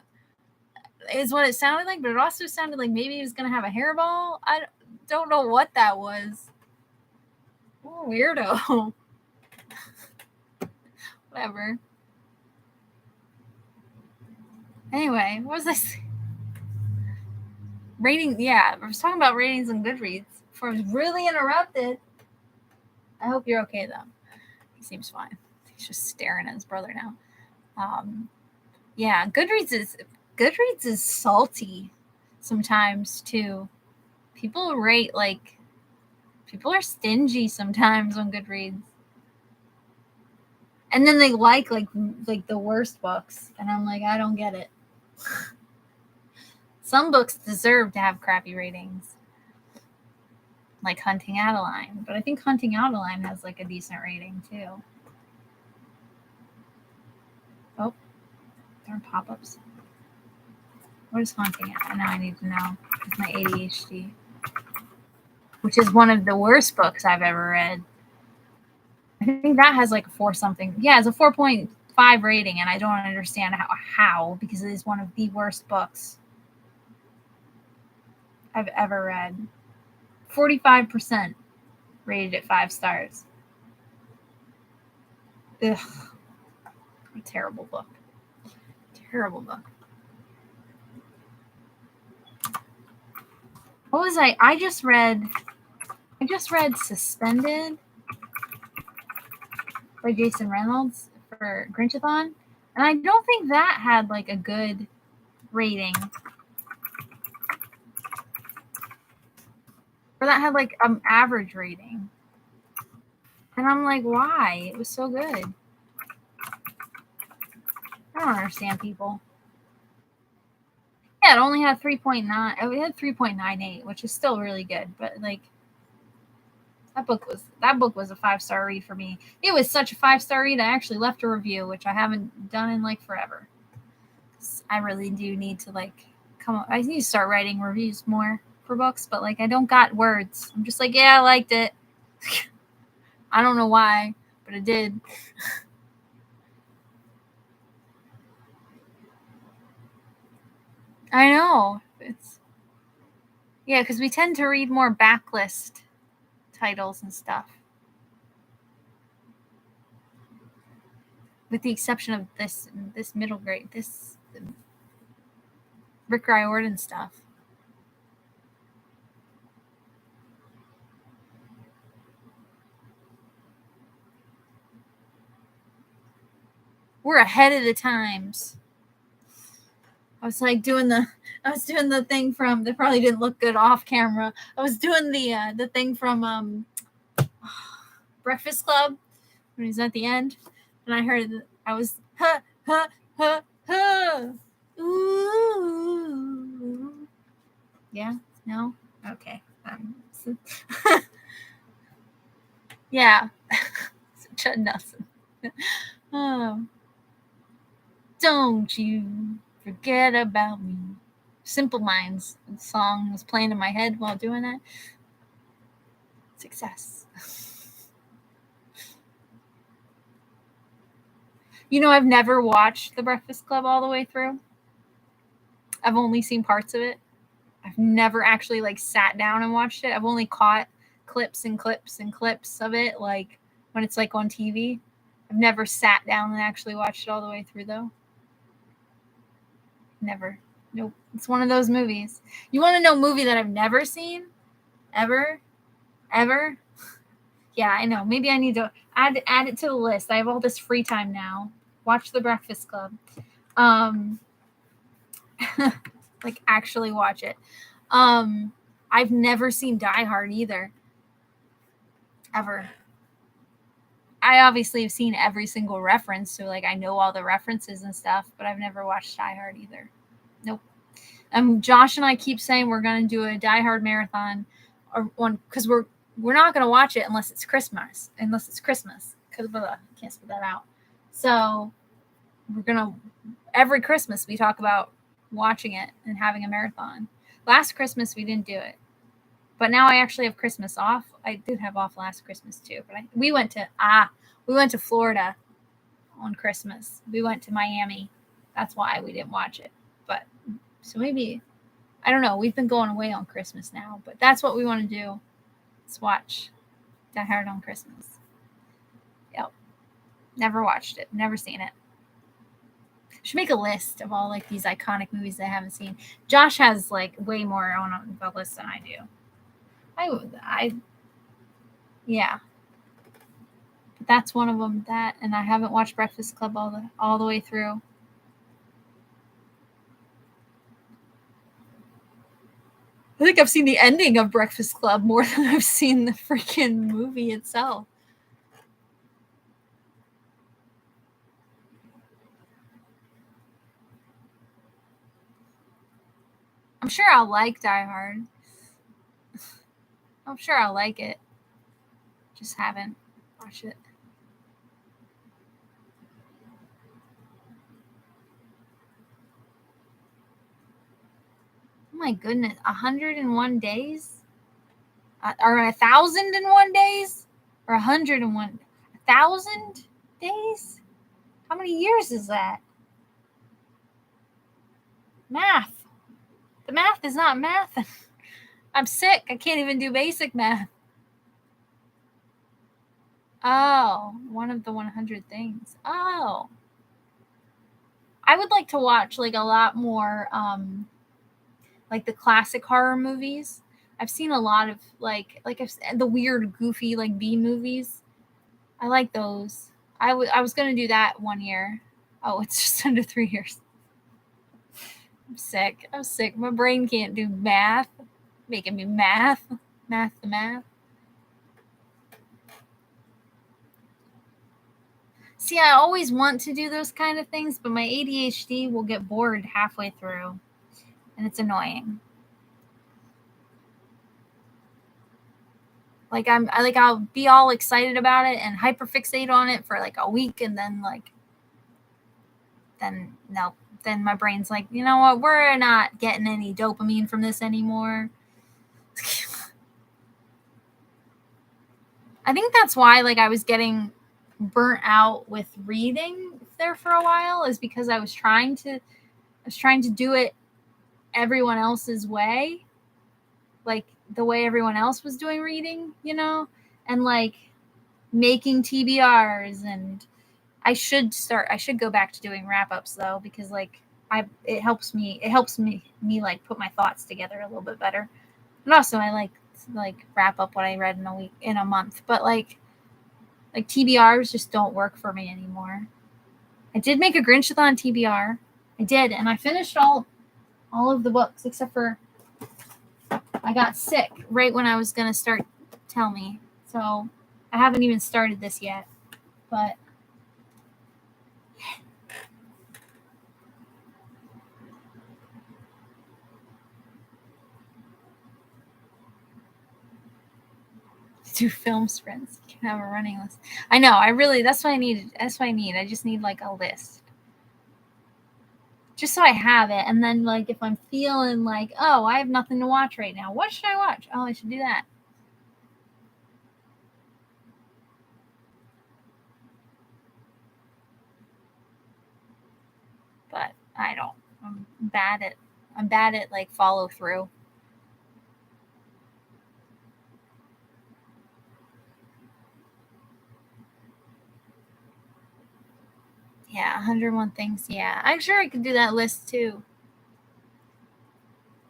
Is what it sounded like, but it also sounded like maybe he was gonna have a hairball. I don't know what that was. Oh, weirdo. Whatever. Anyway, what was this? Rating, yeah, I was talking about ratings on Goodreads before I was really interrupted. I hope you're okay though. He seems fine. He's just staring at his brother now. Yeah, Goodreads is salty sometimes too. People are stingy sometimes on Goodreads. And then they like the worst books, and I'm like, I don't get it. Some books deserve to have crappy ratings, like Hunting Adeline, but I think Hunting Adeline has like a decent rating too. Oh, there are pop-ups. What is Haunting Adeline? Now I need to know. It's my ADHD, which is one of the worst books I've ever read. I think that has like a 4 something. Yeah, it's a 4.5 rating, and I don't understand how because it is one of the worst books I've ever read. 45% rated at 5 stars. Ugh. A terrible book. Terrible book. What was I just read Suspended by Jason Reynolds for Grinchathon, and I don't think that had like a good rating. Or that had like average rating. And I'm like, why? It was so good. I don't understand people. Yeah, it only had 3.9. It had 3.98, which is still really good. But like, that book was a 5-star read for me. It was such a 5-star read. I actually left a review, which I haven't done in like forever. I really do need to like come up. I need to start writing reviews more for books, but like I don't got words. I'm just like, yeah, I liked it. I don't know why, but it did. I know. Because we tend to read more backlist titles and stuff. With the exception of this middle grade, this Rick Riordan stuff. We're ahead of the times. I was like doing the thing from, they probably didn't look good off camera. I was doing the thing from Breakfast Club when he's at the end, and I heard I was ha ha ha ha. Ooh. Yeah. No. Okay. Yeah. Judd Nelson. Oh. Don't you forget about me. Simple Minds song was playing in my head while doing that. Success. You know, I've never watched The Breakfast Club all the way through. I've only seen parts of it. I've never actually like sat down and watched it. I've only caught clips and clips and clips of it, like when it's like on TV. I've never sat down and actually watched it all the way through though. Never. Nope. It's one of those movies. You want to know a movie that I've never seen? Ever? Yeah, I know. Maybe I need to add it to the list. I have all this free time now. Watch The Breakfast Club. Like actually watch it. I've never seen Die Hard either. Ever. I obviously have seen every single reference, so like I know all the references and stuff, but I've never watched Die Hard either. Nope. Josh and I keep saying we're gonna do a Die Hard marathon, or one, because we're not gonna watch it unless it's Christmas. Because can't spit that out. So we're gonna, every Christmas we talk about watching it and having a marathon. Last Christmas we didn't do it, but now I actually have Christmas off. I did have off last Christmas too, but we went to Florida on Christmas. We went to Miami. That's why we didn't watch it. But so maybe, I don't know. We've been going away on Christmas now, but that's what we want to do. Let's watch Die Hard on Christmas. Yep. Never watched it. Never seen it. Should make a list of all like these iconic movies I haven't seen. Josh has like way more on the list than I do. Yeah. But that's one of them. That, and I haven't watched Breakfast Club all the way through. I think I've seen the ending of Breakfast Club more than I've seen the freaking movie itself. I'm sure I'll like Die Hard. I'm sure I'll like it. Just haven't watched it. Oh my goodness, 101 days? Or 1,001 days? Or 101? 1,000 days? How many years is that? Math. The math is not math. I'm sick. I can't even do basic math. Oh, one of the 100 things. Oh. I would like to watch like a lot more like the classic horror movies. I've seen a lot of like the weird goofy like B movies. I like those. I was going to do that one year. Oh, it's just under 3 years. I'm sick. My brain can't do math. Making me math math. See, I always want to do those kind of things, but my ADHD will get bored halfway through, and it's annoying. Like I'll be all excited about it and hyperfixate on it for like a week, and then no, then my brain's like, you know what, we're not getting any dopamine from this anymore. I think that's why like I was getting burnt out with reading there for a while, is because I was trying to do it everyone else's way, like the way everyone else was doing reading, you know, and like making TBRs. And I should go back to doing wrap-ups though, because like it helps me like put my thoughts together a little bit better. And also I like wrap up what I read in a month, but like TBRs just don't work for me anymore. I did make a Grinchathon TBR. I did, and I finished all of the books except for I got sick right when I was going to start Tell Me. So I haven't even started this yet, but do film sprints. You can have a running list. I know. That's what I need. I just need like a list. Just so I have it. And then like if I'm feeling like, oh, I have nothing to watch right now, what should I watch? Oh, I should do that. But I don't. I'm bad at like follow through. Yeah, 101 things. Yeah, I'm sure I could do that list too.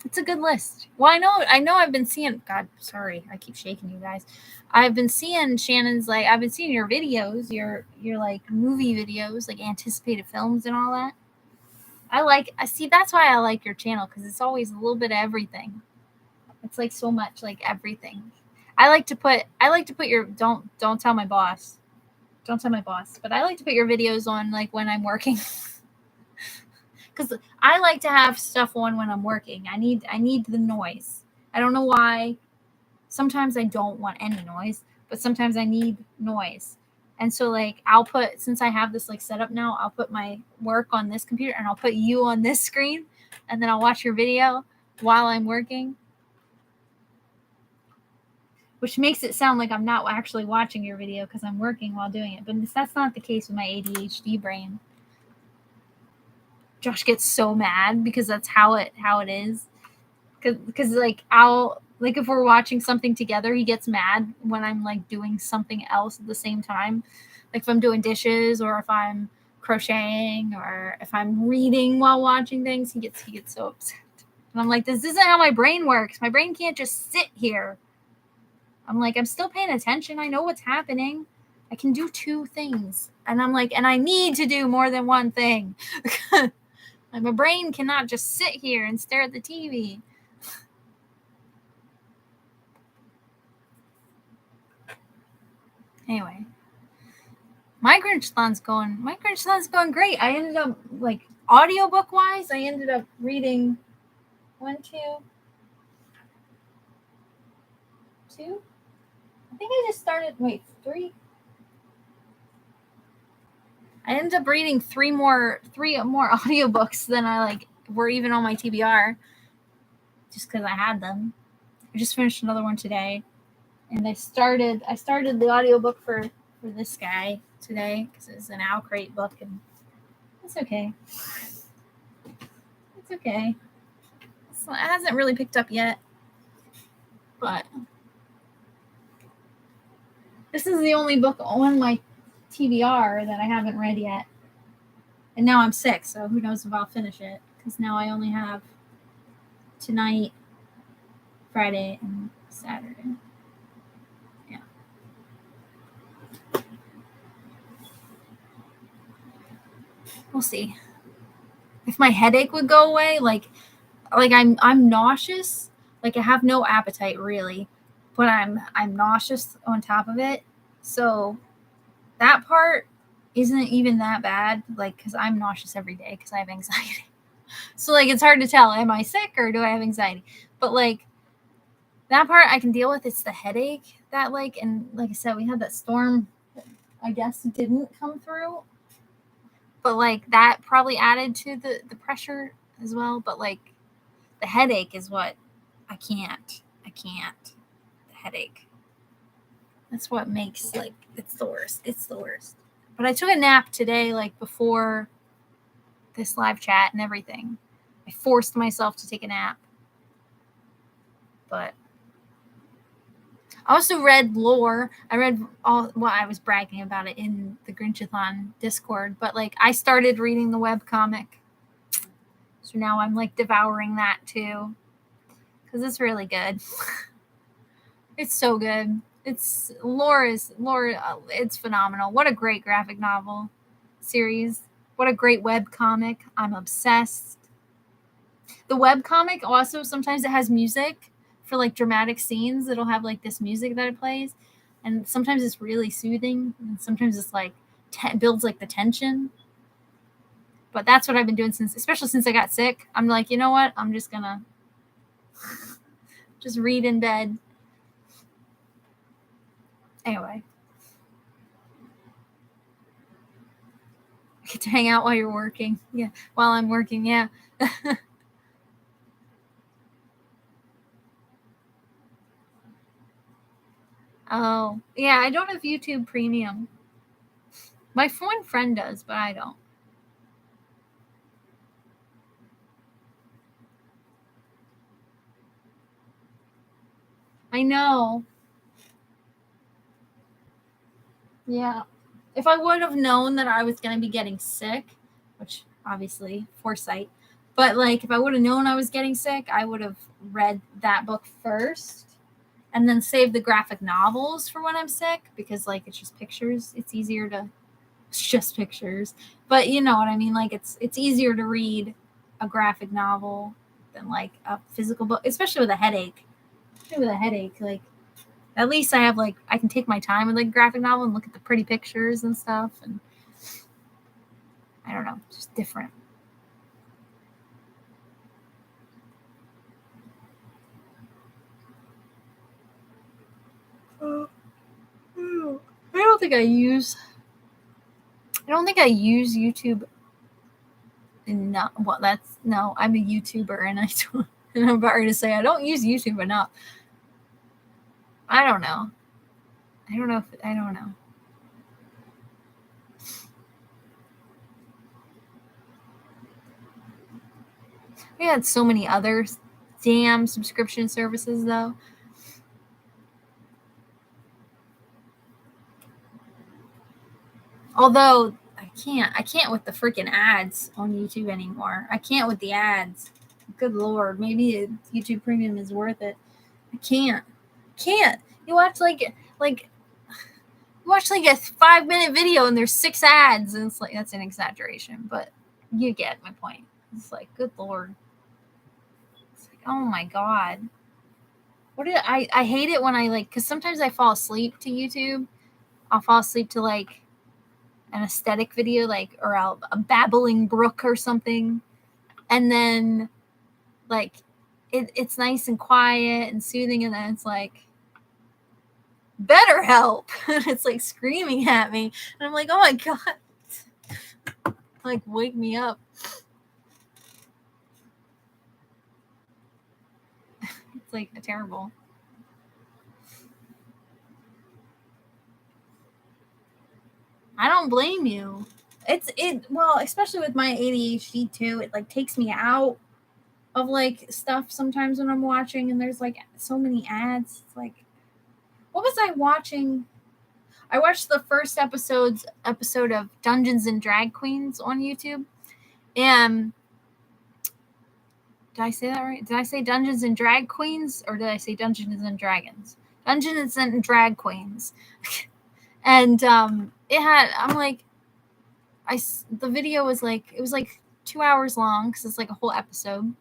It's a good list. Well, I know I've been seeing, God, sorry, I keep shaking you guys. I've been seeing Shannon's, like, I've been seeing your videos, your like movie videos, like anticipated films and all that. I see, that's why I like your channel, because it's always a little bit of everything. It's like so much like everything. I like to put your, don't tell my boss. Don't tell my boss, but I like to put your videos on like when I'm working. Because I like to have stuff on when I'm working. I need the noise. I don't know why. Sometimes I don't want any noise, but sometimes I need noise. And so like I'll put, since I have this like set up now, I'll put my work on this computer and I'll put you on this screen, and then I'll watch your video while I'm working, which makes it sound like I'm not actually watching your video because I'm working while doing it. But that's not the case with my ADHD brain. Josh gets so mad because that's how it is. Because like I'll, like if we're watching something together, he gets mad when I'm like doing something else at the same time. Like if I'm doing dishes or if I'm crocheting or if I'm reading while watching things, he gets so upset. And I'm like, this isn't how my brain works. My brain can't just sit here. I'm like, I'm still paying attention. I know what's happening. I can do two things. And I'm like, and I need to do more than one thing. Like my brain cannot just sit here and stare at the TV. Anyway, my Grinchathon's going great. I ended up, like, audiobook wise, I ended up reading 1, 2. I think I just started, 3. I ended up reading 3 more audiobooks than I like were even on my TBR, just because I had them. I just finished another one today, and I started the audiobook for this guy today because it's an Owl Crate book, and it's okay. It's okay. It hasn't really picked up yet, but this is the only book on my TBR that I haven't read yet. And now I'm sick, so who knows if I'll finish it, because now I only have tonight, Friday, and Saturday. Yeah. We'll see. If my headache would go away, like I'm nauseous, like I have no appetite really. but I'm nauseous on top of it. So that part isn't even that bad, like, because I'm nauseous every day because I have anxiety. So, like, it's hard to tell, am I sick or do I have anxiety? But, like, that part I can deal with. It's the headache that, like, and like I said, we had that storm that I guess didn't come through. But, like, that probably added to the pressure as well. But, like, the headache is what I can't. The headache. That's what makes, like, it's the worst. It's the worst. But I took a nap today, like, before this live chat and everything. I forced myself to take a nap. But I also read lore. I read I was bragging about it in the Grinchathon Discord, but, like, I started reading the webcomic. So now I'm, like, devouring that too. Because it's really good. It's so good. It's lore. It's phenomenal. What a great graphic novel series. What a great webcomic. I'm obsessed. The webcomic also, sometimes it has music for, like, dramatic scenes. It'll have, like, this music that it plays. And sometimes it's really soothing. And sometimes it's, like, builds, like, the tension. But that's what I've been doing especially since I got sick. I'm like, you know what? I'm just going to just read in bed. Anyway. I get to hang out while you're working. Yeah. While I'm working. Yeah. Oh, yeah. I don't have YouTube Premium. My one friend does, but I don't. I know. Yeah. If I would have known that I was going to be getting sick, which obviously foresight, but, like, if I would have known I was getting sick, I would have read that book first and then saved the graphic novels for when I'm sick, because, like, it's just pictures. It's just pictures. But you know what I mean? Like, it's easier to read a graphic novel than, like, a physical book, especially with a headache. Like, at least I have, like, I can take my time with, like, a graphic novel and look at the pretty pictures and stuff. And I don't know, just different. I don't think I use YouTube enough. Well, I'm a YouTuber, and and I'm about to say I don't use YouTube enough. I don't know. I don't know. We had so many other damn subscription services, though. Although I can't with the freaking ads on YouTube anymore. I can't with the ads. Good Lord, maybe YouTube Premium is worth it. I can't. You watch like a 5-minute video and there's 6 ads, and it's like, that's an exaggeration, but you get my point. It's like, good Lord. It's like, oh my God. I hate it when because sometimes I fall asleep to YouTube. I'll fall asleep to, like, an aesthetic video, like, or a babbling brook or something, and then, like, it's nice and quiet and soothing, and then it's like, better help. And it's like screaming at me, and I'm like, oh my God, like, wake me up. It's like terrible. I don't blame you. Well, especially with my ADHD too, it, like, takes me out of, like, stuff sometimes when I'm watching, and there's, like, so many ads. It's like, what was I watching? I watched the first episode of Dungeons and Drag Queens on YouTube. And did I say that right? Did I say Dungeons and Drag Queens, or did I say Dungeons and Dragons? Dungeons and Drag Queens. And I'm like, the video was like, it was like 2 hours long, because it's like a whole episode.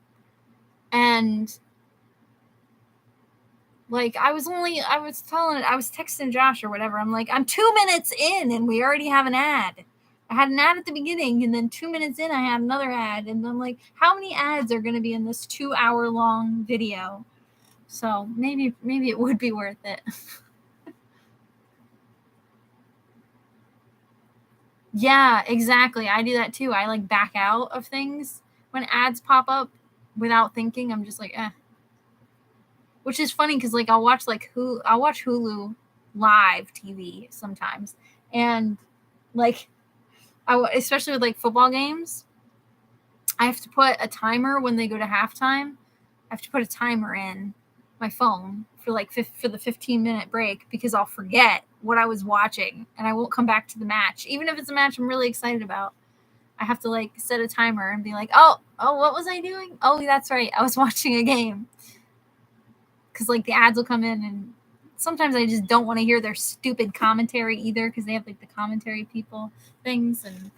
And Like, I was texting Josh or whatever. I'm like, I'm 2 minutes in and we already have an ad. I had an ad at the beginning, and then 2 minutes in, I had another ad. And I'm like, how many ads are going to be in this 2 hour long video? So maybe it would be worth it. Yeah, exactly. I do that too. I like back out of things when ads pop up without thinking. I'm just like, eh. Which is funny because like I'll watch Hulu live TV sometimes, and like especially with like football games, I have to put a timer when they go to halftime. I have to put a timer in my phone for for the 15-minute break because I'll forget what I was watching and I won't come back to the match, even if it's a match I'm really excited about. I have to like set a timer and be like, oh, what was I doing? Oh, that's right, I was watching a game. Because like the ads will come in, and sometimes I just don't want to hear their stupid commentary either, because they have like the commentary people things, and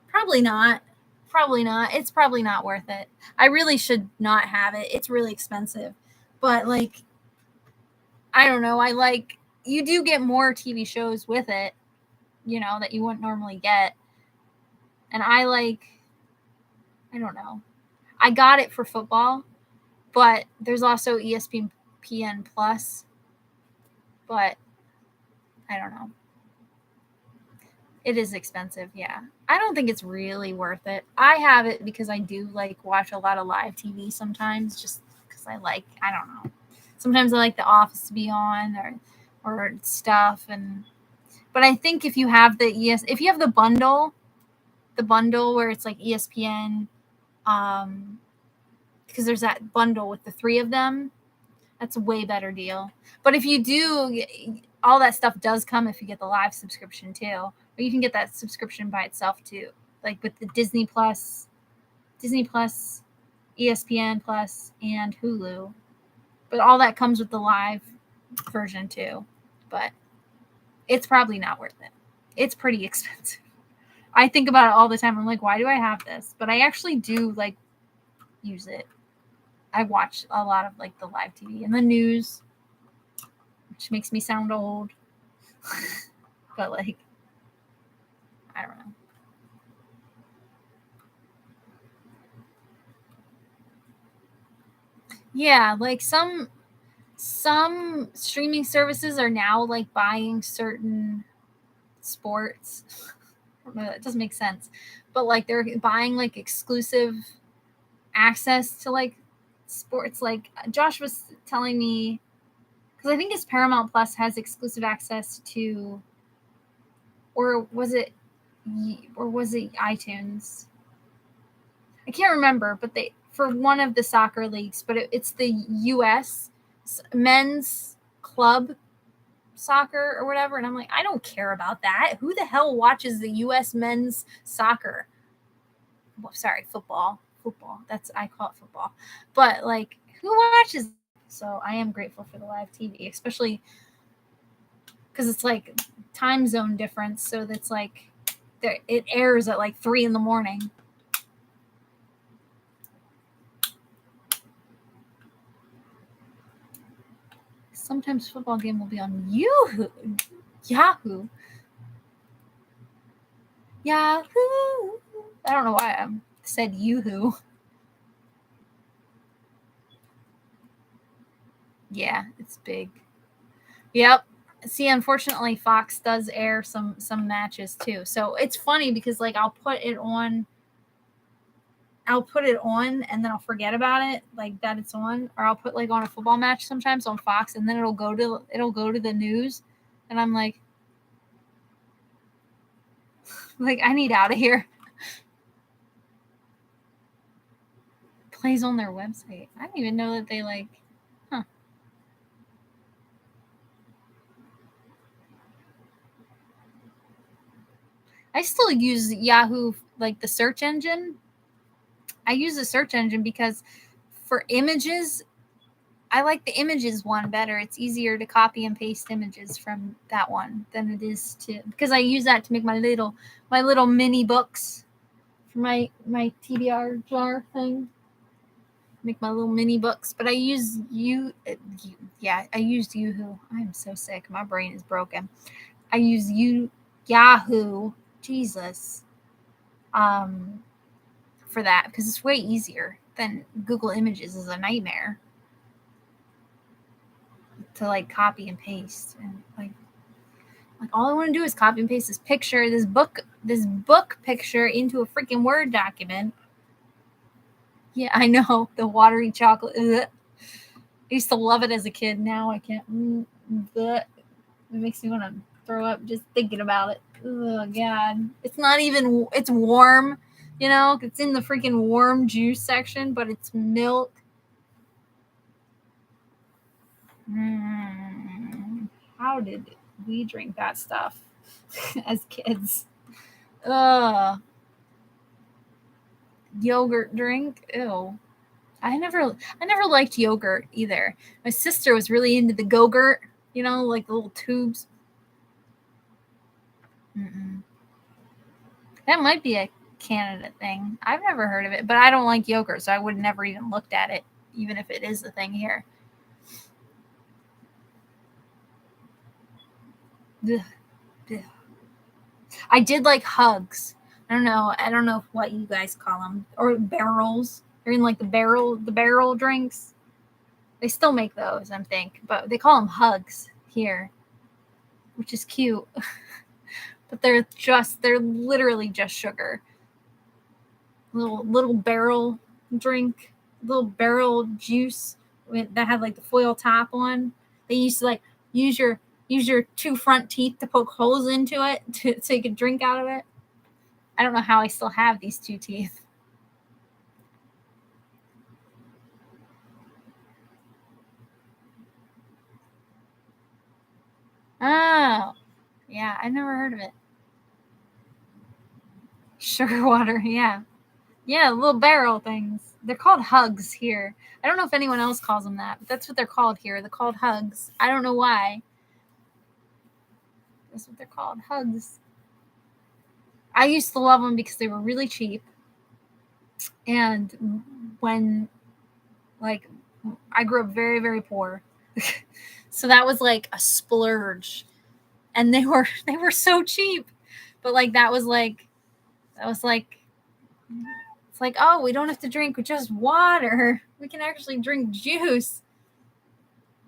probably not. It's probably not worth it. I really should not have it. It's really expensive. But like, I don't know. You do get more TV shows with it, that you wouldn't normally get. And I don't know. I got it for football, but there's also ESPN Plus. But I don't know. It is expensive, yeah. I don't think it's really worth it. I have it because I do like watch a lot of live TV sometimes, just because I don't know. Sometimes I like The Office to be on or stuff, but I think if you have if you have the bundle where it's like ESPN, because there's that bundle with the 3 of them, that's a way better deal. But if you do, all that stuff does come if you get the live subscription too. Or you can get that subscription by itself too. Like with the Disney Plus, ESPN Plus, and Hulu. But all that comes with the live version too. But it's probably not worth it. It's pretty expensive. I think about it all the time. I'm like, why do I have this? But I actually do like use it. I watch a lot of like the live TV and the news, which makes me sound old. But like, I don't know. Yeah, like some streaming services are now like buying certain sports. I don't know, that doesn't make sense. But like they're buying like exclusive access to like sports. Like Josh was telling me, because I think his Paramount Plus has exclusive access to, or was it iTunes? I can't remember, but they for one of the soccer leagues, but it's the U.S. men's club soccer or whatever, and I'm like, I don't care about that. Who the hell watches the U.S. men's soccer? Well, sorry, football. I call it football, but like, who watches? So I am grateful for the live TV, especially because it's like time zone difference. So that's like, it airs at like 3 a.m. Sometimes football game will be on Yahoo. I don't know why I said Yahoo. Yeah, it's big. Yep. See, unfortunately, Fox does air some matches too. So it's funny because like I'll put it on and then I'll forget about it, like that it's on, or I'll put like on a football match sometimes on Fox, and then it'll go to the news, and I'm like I need out of here. Plays on their website. I don't even know that they like. I still use Yahoo, like the search engine. I use the search engine because for images, I like the images one better. It's easier to copy and paste images from that one than it is because I use that to make my little mini books for my TBR jar thing. make my little mini books. But I use I used Yahoo. I'm so sick. My brain is broken. I use Yahoo. Jesus. For that, because it's way easier than Google Images is a nightmare to like copy and paste, and like all I want to do is copy and paste this book picture into a freaking Word document. Yeah, I know, the watery chocolate. Ugh. I used to love it as a kid. Now I can't. It makes me want to throw up just thinking about it. Oh God, it's not even. It's warm. You know, it's in the freaking warm juice section, but it's milk. How did we drink that stuff as kids? Ugh. Yogurt drink? Ew. I never liked yogurt either. My sister was really into the Go-Gurt, you know, like the little tubes. That might be a Canada thing. I've never heard of it, but I don't like yogurt, so I would never even looked at it, even if it is a thing here. Ugh. Ugh. I did like Hugs. I don't know what you guys call them, or barrels. They're in like the barrel drinks. They still make those, I think, but they call them Hugs here, which is cute. But they're literally just sugar. Little barrel drink, little barrel juice that had like the foil top on. They used to like use your two front teeth to poke holes into it so you could drink out of it. I don't know how I still have these two teeth. Oh, yeah, I never heard of it. Sugar water, yeah. Yeah, little barrel things. They're called Hugs here. I don't know if anyone else calls them that, but that's what they're called here. They're called Hugs. I don't know why. That's what they're called, Hugs. I used to love them because they were really cheap. And when, like, I grew up very, very poor. So that was like a splurge. And they were so cheap. But like it's like, oh, we don't have to drink just water. We can actually drink juice.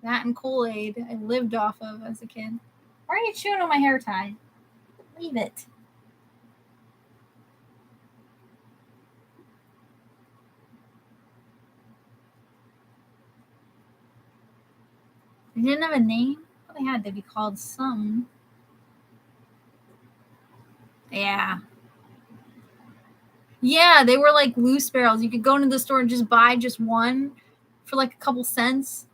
That and Kool-Aid I lived off of as a kid. Why are you chewing on my hair tie? Leave it. They didn't have a name? Well, they had to be called some. Yeah. Yeah, they were like loose barrels. You could go into the store and just buy just one for like a couple cents.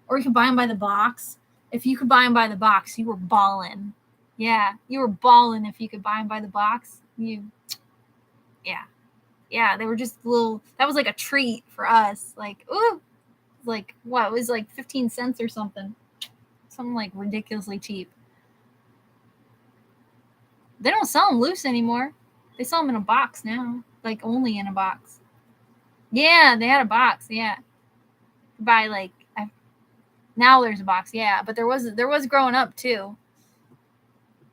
Or you could buy them by the box. If you could buy them by the box, you were balling. Yeah, you were balling if you could buy them by the box. Yeah. Yeah, they were just little. That was like a treat for us. Like, ooh, like what? It was like 15 cents or something. Something like ridiculously cheap. They don't sell them loose anymore. They sell them in a box now. Like only in a box. Yeah, they had a box. Yeah, buy like now there's a box. Yeah, but there was growing up too.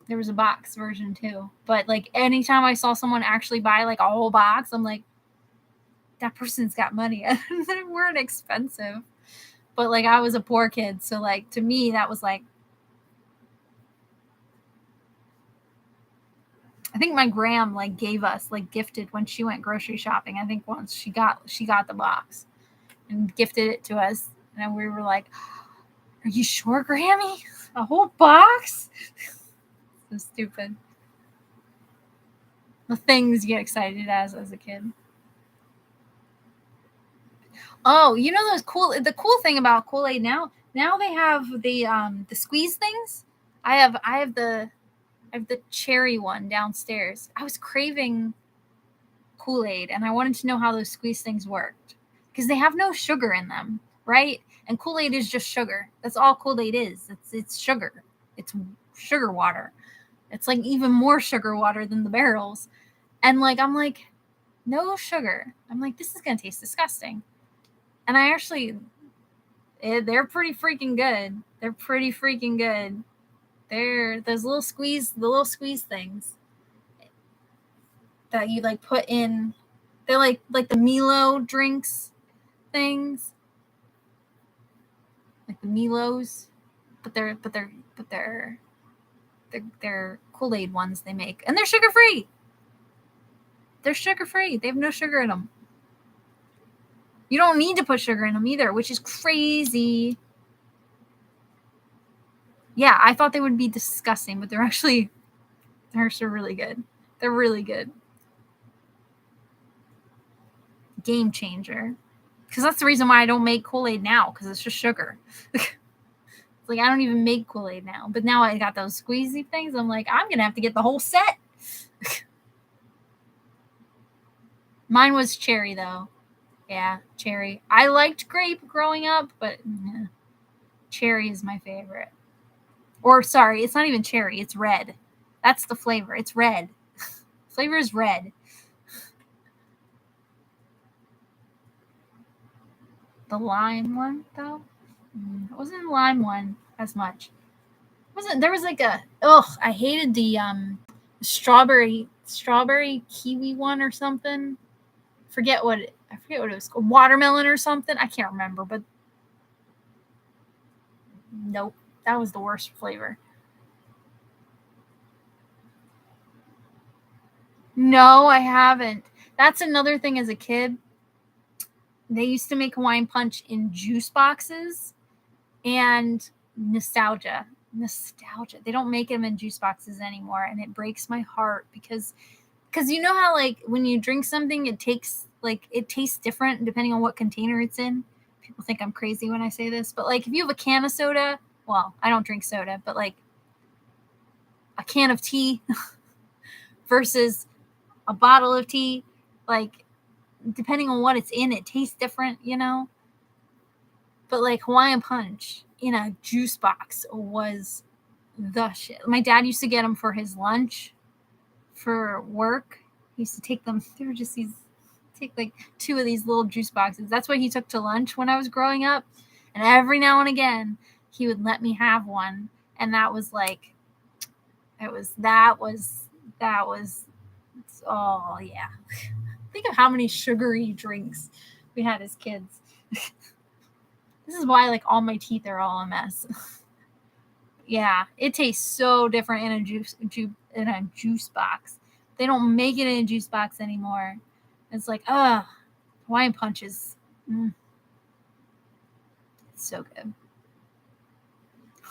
There was a box version too. But like anytime I saw someone actually buy like a whole box, I'm like, that person's got money. They weren't expensive. But like I was a poor kid, so like to me that was like, I think my gram like gave us like gifted when she went grocery shopping. I think once she got the box and gifted it to us, and we were like, "Are you sure, Grammy? A whole box?" So stupid. The things you get excited as a kid. Oh, you know the cool thing about Kool-Aid now they have the squeeze things. I have the cherry one downstairs. I was craving Kool-Aid and I wanted to know how those squeeze things worked because they have no sugar in them, right? And Kool-Aid is just sugar. That's all Kool-Aid is. It's sugar. It's sugar water. It's like even more sugar water than the barrels. And like I'm like, no sugar. I'm like, this is gonna taste disgusting. And I actually, they're pretty freaking good. They're pretty freaking good. They're those little squeeze, the little squeeze things that you like put in. They're like the Milo drinks things, like the Milos, but they're Kool-Aid ones they make, and they're sugar free. They're sugar free. They have no sugar in them. You don't need to put sugar in them either, which is crazy. Yeah, I thought they would be disgusting, but they're actually really good. They're really good. Game changer. Because that's the reason why I don't make Kool-Aid now, because it's just sugar. It's like I don't even make Kool-Aid now. But now I got those squeezy things. I'm like, I'm going to have to get the whole set. Mine was cherry, though. Yeah, cherry. I liked grape growing up, but cherry is my favorite. Or, sorry, it's not even cherry. It's red. That's the flavor. It's red. Flavor is red. The lime one, though? It wasn't the lime one as much. There was like I hated the strawberry kiwi one or something. I forget what it was called. Watermelon or something. I can't remember, but nope. That was the worst flavor. No, I haven't. That's another thing as a kid. They used to make Hawaiian Punch in juice boxes, and nostalgia. They don't make them in juice boxes anymore, and it breaks my heart because you know how like when you drink something, it tastes different depending on what container it's in. People think I'm crazy when I say this, but like if you have a can of soda, well, I don't drink soda, but like a can of tea versus a bottle of tea, like depending on what it's in, it tastes different, you know? But like Hawaiian Punch in a juice box was the shit. My dad used to get them for his lunch for work. He used to take them. They were just take like 2 of these little juice boxes. That's what he took to lunch when I was growing up. And every now and again, he would let me have one. And that was like, oh yeah. Think of how many sugary drinks we had as kids. This is why like all my teeth are all a mess. Yeah, it tastes so different in a juice box. They don't make it in a juice box anymore. It's like, Hawaiian Punch is it's so good.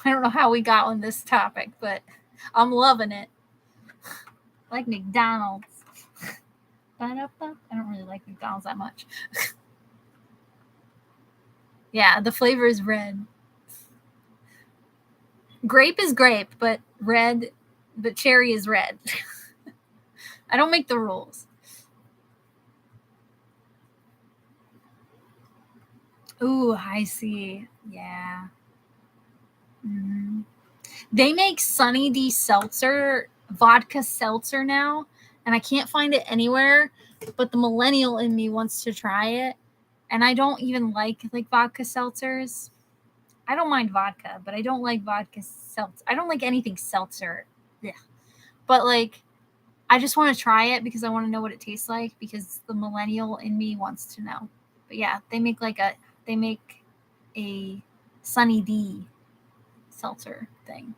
I don't know how we got on this topic, but I'm loving it. I like McDonald's. I don't really like McDonald's that much. Yeah, the flavor is red. Grape is grape, but cherry is red. I don't make the rules. Ooh, I see. Yeah. Mm-hmm. They make Sunny D seltzer, vodka seltzer now, and I can't find it anywhere, but the millennial in me wants to try it. And I don't even like vodka seltzers. I don't mind vodka, but I don't like vodka seltzer. I don't like anything seltzer. Yeah. But like I just want to try it because I want to know what it tastes like because the millennial in me wants to know. But yeah, they make a Sunny D seltzer thing.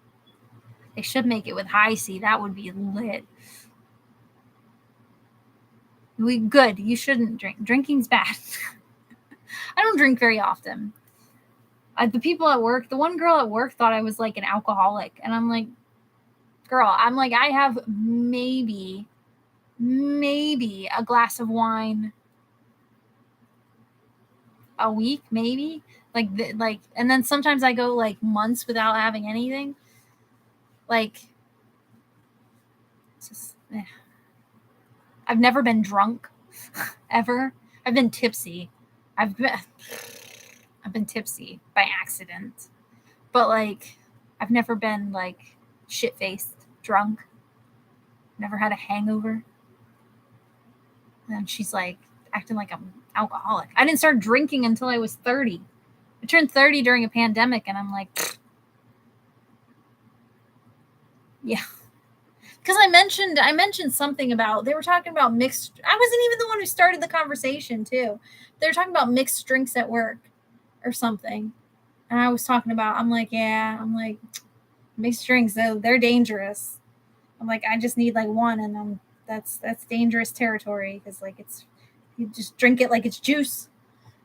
They should make it with high C. That would be lit. Good. You shouldn't drink. Drinking's bad. I don't drink very often. The people at work, the one girl at work thought I was like an alcoholic. And I'm like, girl, I have maybe a glass of wine a week, maybe. And then sometimes I go like months without having anything. Like, it's just, I've never been drunk, ever. I've been tipsy. I've been tipsy by accident, but like, I've never been like shit-faced drunk. Never had a hangover. And she's like, acting like I'm alcoholic. I didn't start drinking until I was 30. I turned 30 during a pandemic, and I'm like, yeah. Because I mentioned something about, they were talking about mixed, I wasn't even the one who started the conversation too. They were talking about mixed drinks at work or something. And I was talking about, I'm like, mixed drinks, they're dangerous. I'm like, I just need like one, and then that's dangerous territory, because like you just drink it like it's juice.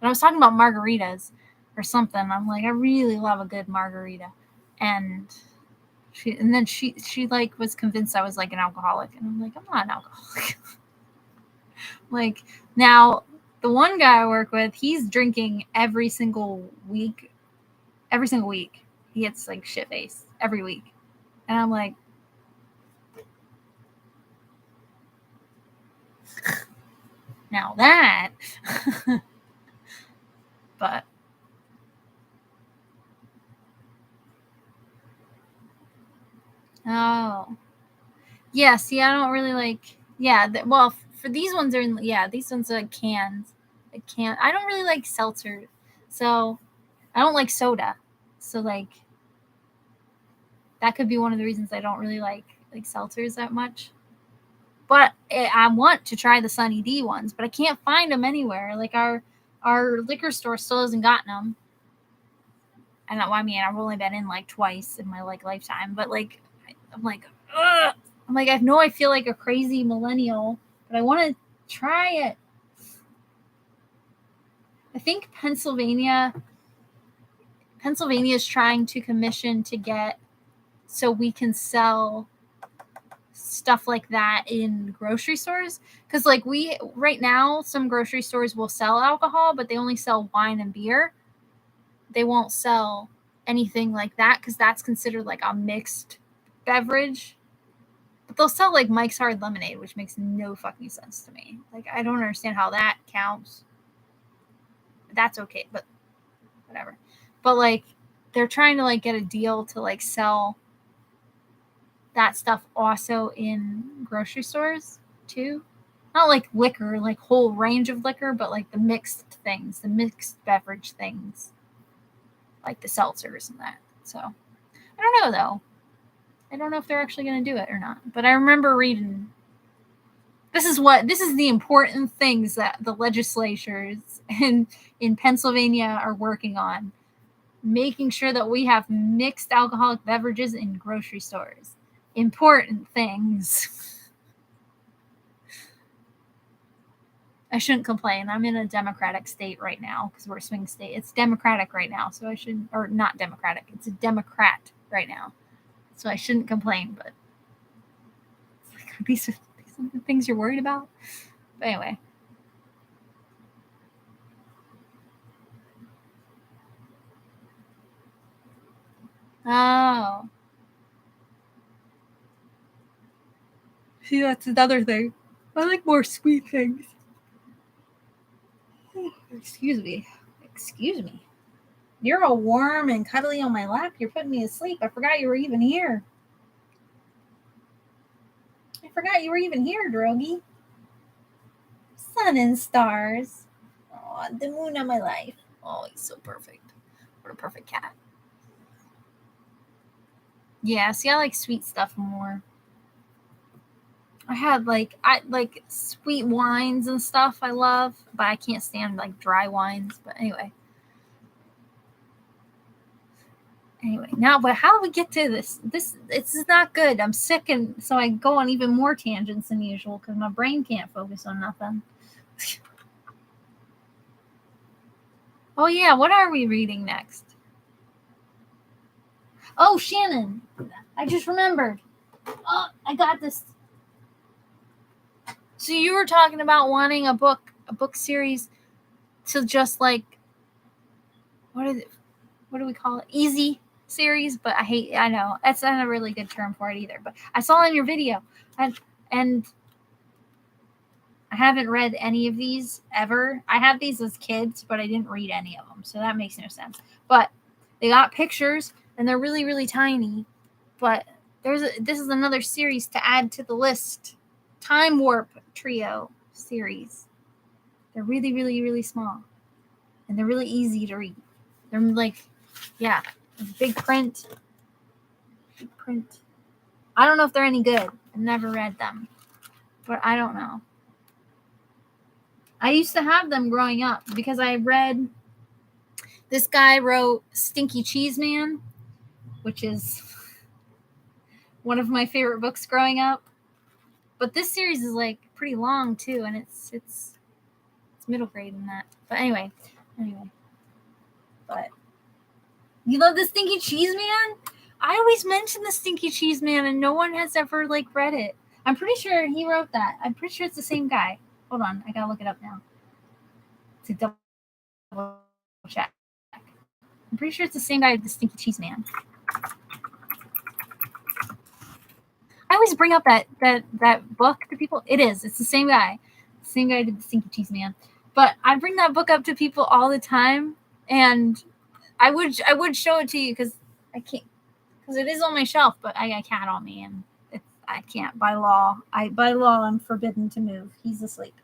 And I was talking about margaritas or something. I'm like, I really love a good margarita. And she like was convinced I was like an alcoholic, and I'm like, I'm not an alcoholic. Like, now the one guy I work with, he's drinking every single week. He gets like shit faced every week. And I'm like, now that but oh yeah, see, I don't really like, well, for these ones are in, these ones are like cans. I don't really like seltzer, so I don't like soda, so like that could be one of the reasons I don't really like seltzers that much. But I want to try the Sunny D ones, but I can't find them anywhere. Like our liquor store still hasn't gotten them. And I mean, I've only been in like twice in my like lifetime, but like I'm like, ugh. I'm like, I know I feel like a crazy millennial, but I want to try it. I think Pennsylvania is trying to commission to get so we can sell stuff like that in grocery stores, because like we right now some grocery stores will sell alcohol, but they only sell wine and beer. They won't sell anything like that because that's considered like a mixed beverage. But they'll sell like Mike's Hard Lemonade, which makes no fucking sense to me. Like, I don't understand how that counts. That's okay, but whatever. But like, they're trying to like get a deal to like sell that stuff also in grocery stores too. Not like liquor, like whole range of liquor, but like the mixed things, the mixed beverage things, like the seltzers and that. So I don't know though. I don't know if they're actually going to do it or not. But I remember reading. This is the important things that the legislatures in Pennsylvania are working on, making sure that we have mixed alcoholic beverages in grocery stores. Important things. I shouldn't complain. I'm in a Democratic state right now because we're a swing state. It's Democratic right now, so I should, or not Democratic. It's a Democrat right now, so I shouldn't complain. But these are the things you're worried about. But anyway. Oh. See, that's another thing. I like more sweet things. Excuse me. You're all warm and cuddly on my lap. You're putting me to sleep. I forgot you were even here. Drogie. Sun and stars. Oh, the moon of my life. Oh, he's so perfect. What a perfect cat. Yeah, see, I like sweet stuff more. I like sweet wines and stuff I love, but I can't stand like dry wines. But anyway, now, but how do we get to this? This is not good. I'm sick, and so I go on even more tangents than usual because my brain can't focus on nothing. Oh yeah, what are we reading next? Oh, Shannon, I just remembered. Oh, I got this. So you were talking about wanting a book series to just like, what do we call it? Easy series, but I know that's not a really good term for it either. But I saw in your video, and I haven't read any of these ever. I had these as kids, but I didn't read any of them, so that makes no sense. But they got pictures, and they're really, really tiny. But this is another series to add to the list. Time Warp Trio series. They're really, really, really small. And they're really easy to read. They're like, yeah, big print. Big print. I don't know if they're any good. I've never read them. But I don't know. I used to have them growing up because I read, this guy wrote Stinky Cheese Man, which is one of my favorite books growing up. But this series is like pretty long too, and it's middle grade in that. But anyway. But you love the Stinky Cheese Man? I always mention the Stinky Cheese Man, and no one has ever like read it. I'm pretty sure he wrote that. I'm pretty sure it's the same guy. Hold on, I gotta look it up now to double check. I'm pretty sure it's the same guy with the Stinky Cheese Man. I always bring up that book to people. It is. It's the same guy. The same guy did the Stinky Cheese Man. But I bring that book up to people all the time, and I would show it to you because I can't, because it is on my shelf, but I got a cat on me, and I can't by law. By law I'm forbidden to move. He's asleep.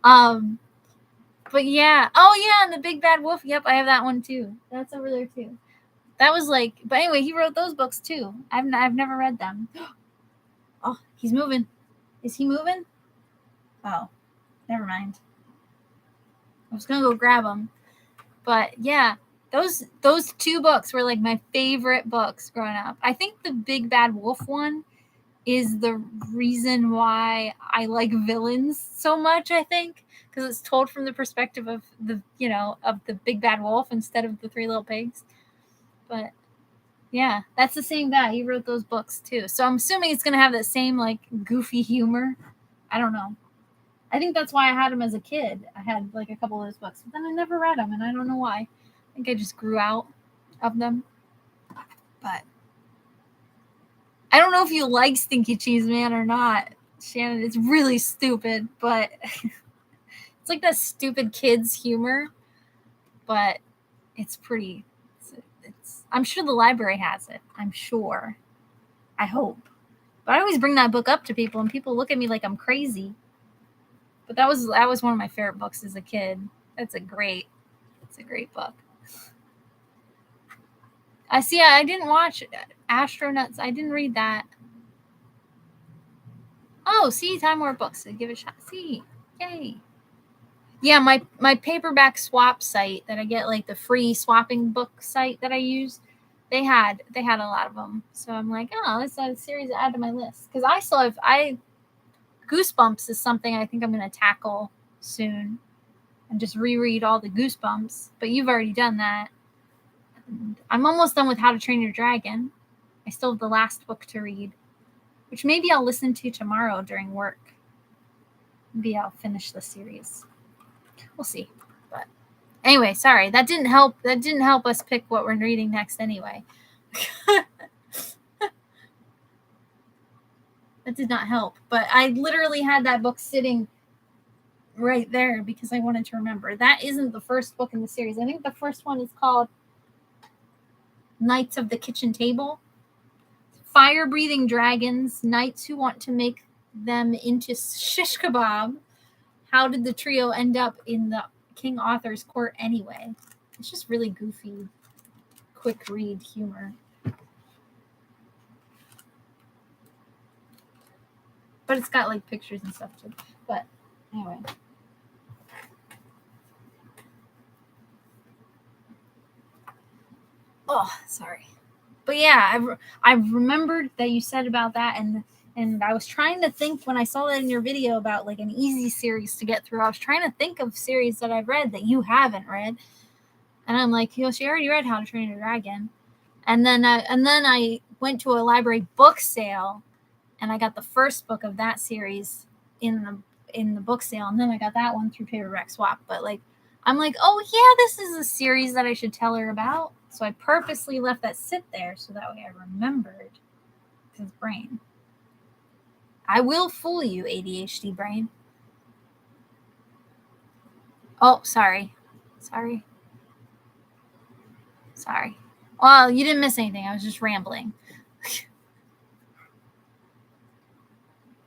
But yeah. Oh yeah, and the Big Bad Wolf. Yep, I have that one too. That's over there too. That was like. But anyway, he wrote those books too. I've never read them. Oh, he's moving. Is he moving? Oh, never mind. I was gonna go grab him. But yeah, those two books were like my favorite books growing up. I think the Big Bad Wolf one is the reason why I like villains so much, I think, because it's told from the perspective of the Big Bad Wolf instead of the Three Little Pigs. But yeah, that's the same guy. He wrote those books too. So I'm assuming it's going to have that same like goofy humor. I don't know. I think that's why I had them as a kid. I had like a couple of those books, but then I never read them, and I don't know why. I think I just grew out of them. But I don't know if you like Stinky Cheese Man or not, Shannon. It's really stupid, but it's like that stupid kids humor. But it's pretty. I'm sure the library has it. I'm sure. I hope. But I always bring that book up to people, and people look at me like I'm crazy. But that was one of my favorite books as a kid. It's a great book. I didn't watch Astronauts. I didn't read that. Oh, see, Time War books. So give it a shot. See, yay. Yeah, my paperback swap site that I get, like the free swapping book site that I use, they had a lot of them. So I'm like, oh, this is a series to add to my list, because I still have Goosebumps is something I think I'm going to tackle soon and just reread all the Goosebumps. But you've already done that. And I'm almost done with How to Train Your Dragon. I still have the last book to read, which maybe I'll listen to tomorrow during work. Maybe I'll finish the series. We'll see. But anyway, sorry. That didn't help us pick what we're reading next anyway. That did not help. But I literally had that book sitting right there because I wanted to remember. That isn't the first book in the series. I think the first one is called Knights of the Kitchen Table. Fire-breathing dragons, knights who want to make them into shish kebab. How did the trio end up in the King Arthur's court anyway? It's just really goofy, quick read humor. But it's got like pictures and stuff too. But anyway. Oh, sorry. But yeah, I remembered that you said about that, and I was trying to think when I saw that in your video about like an easy series to get through. I was trying to think of series that I've read that you haven't read, and I'm like, she already read How to Train Your Dragon, and then I went to a library book sale, and I got the first book of that series in the book sale, and then I got that one through paperback swap. But like, I'm like, oh yeah, this is a series that I should tell her about. So I purposely left that sit there so that way I remembered. His brain. I will fool you, ADHD brain. Oh, sorry. Well, you didn't miss anything. I was just rambling.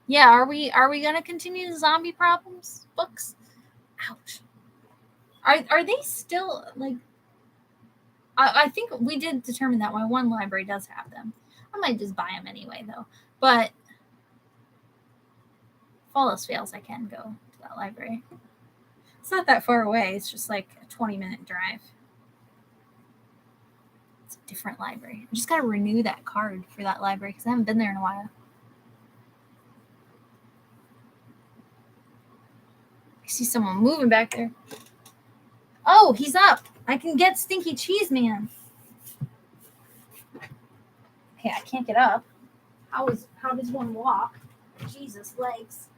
Yeah, are we gonna continue the zombie problems books? Ouch. Are they still like? I think we did determine that one library does have them. I might just buy them anyway, though. But if all else fails, I can go to that library. It's not that far away. It's just like a 20-minute drive. It's a different library. I just got to renew that card for that library because I haven't been there in a while. I see someone moving back there. Oh, he's up. I can get Stinky Cheese Man. Okay, I can't get up. How does one walk? Jesus, legs.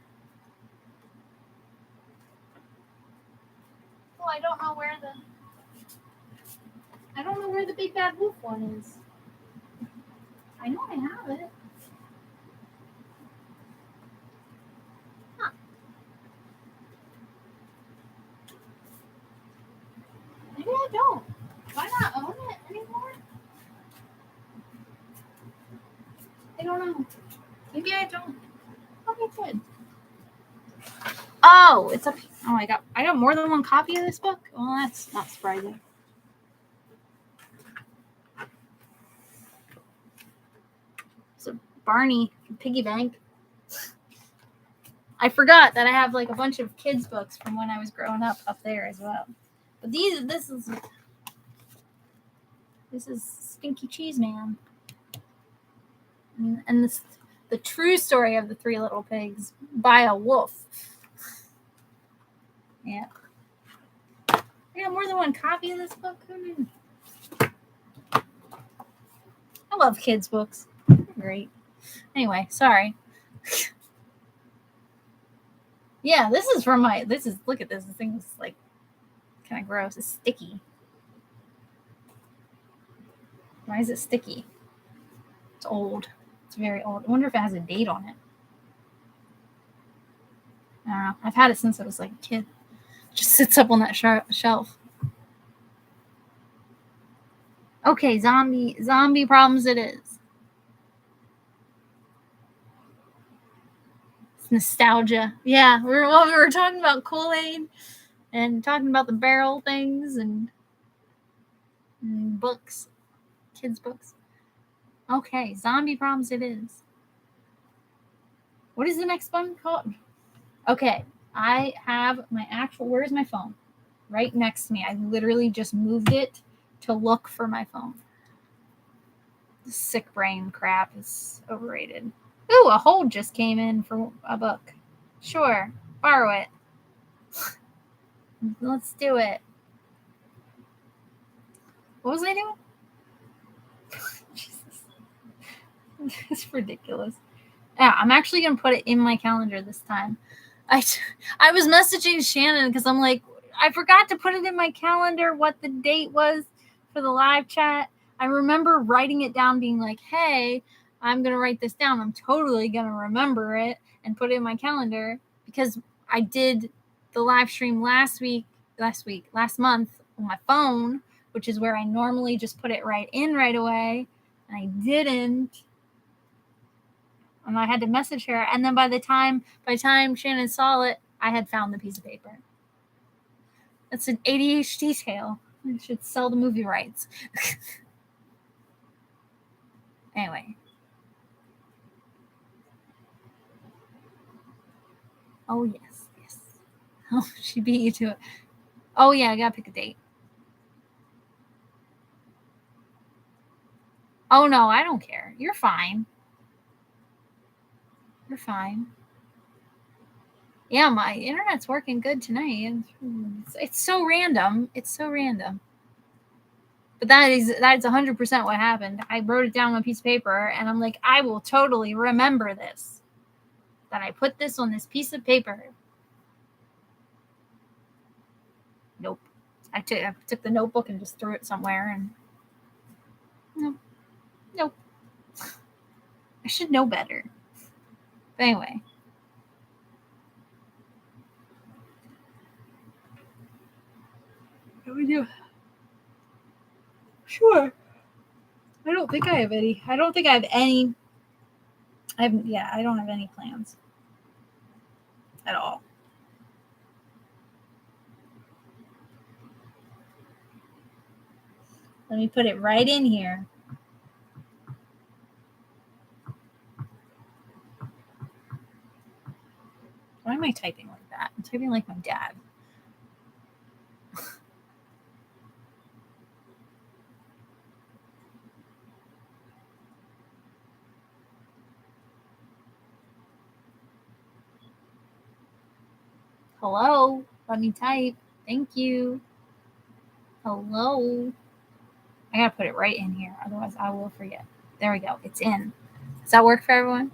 Oh, I don't know where the big bad wolf one is. I know I have it. Huh. Maybe I don't. Do I not own it anymore? I don't know. Maybe I don't. Okay, good. Oh, it's up. Oh, I got more than one copy of this book. Well, that's not surprising. It's a Barney piggy bank. I forgot that I have like a bunch of kids' books from when I was growing up there as well. But this is Stinky Cheese Man. And this the true story of the Three Little Pigs by a wolf. Yeah. I got more than one copy of this book. I love kids' books. They're great. Anyway, sorry. Yeah, this is from look at this. This thing is like kind of gross. It's sticky. Why is it sticky? It's old. It's very old. I wonder if it has a date on it. I don't know. I've had it since I was like a kid. It just sits up on that shelf. Okay, zombie problems it is. It's nostalgia. Yeah, we were talking about Kool-Aid and talking about the barrel things and books, kids' books. Okay, zombie problems it is. What is the next one called? Okay, I have my actual. Where's my phone? Right next to me. I literally just moved it to look for my phone. This sick brain crap is overrated. Ooh, a hold just came in for a book. Sure, borrow it. Let's do it. What was I doing? Jesus. It's ridiculous. Yeah, I'm actually going to put it in my calendar this time. I was messaging Shannon because I'm like, I forgot to put it in my calendar what the date was for the live chat. I remember writing it down being like, hey, I'm going to write this down. I'm totally going to remember it and put it in my calendar because I did the live stream last month on my phone, which is where I normally just put it right away. And I didn't. And I had to message her. And then by the time Shannon saw it, I had found the piece of paper. That's an ADHD tale. I should sell the movie rights. Anyway. Oh, yes. Oh, she beat you to it. Oh, yeah, I gotta pick a date. Oh, no, I don't care. You're fine. You're fine. Yeah, my internet's working good tonight. It's so random. But that is 100% what happened. I wrote it down on a piece of paper, and I'm like, I will totally remember this. That I put this on this piece of paper. Nope. I took the notebook and just threw it somewhere, and nope. I should know better. But anyway. What do we do? Sure. I don't think I have any. I don't have any plans at all. Let me put it right in here. Why am I typing like that? I'm typing like my dad. Hello? Let me type. Thank you. Hello? I gotta put it right in here, otherwise I will forget. There we go. It's in. Does that work for everyone?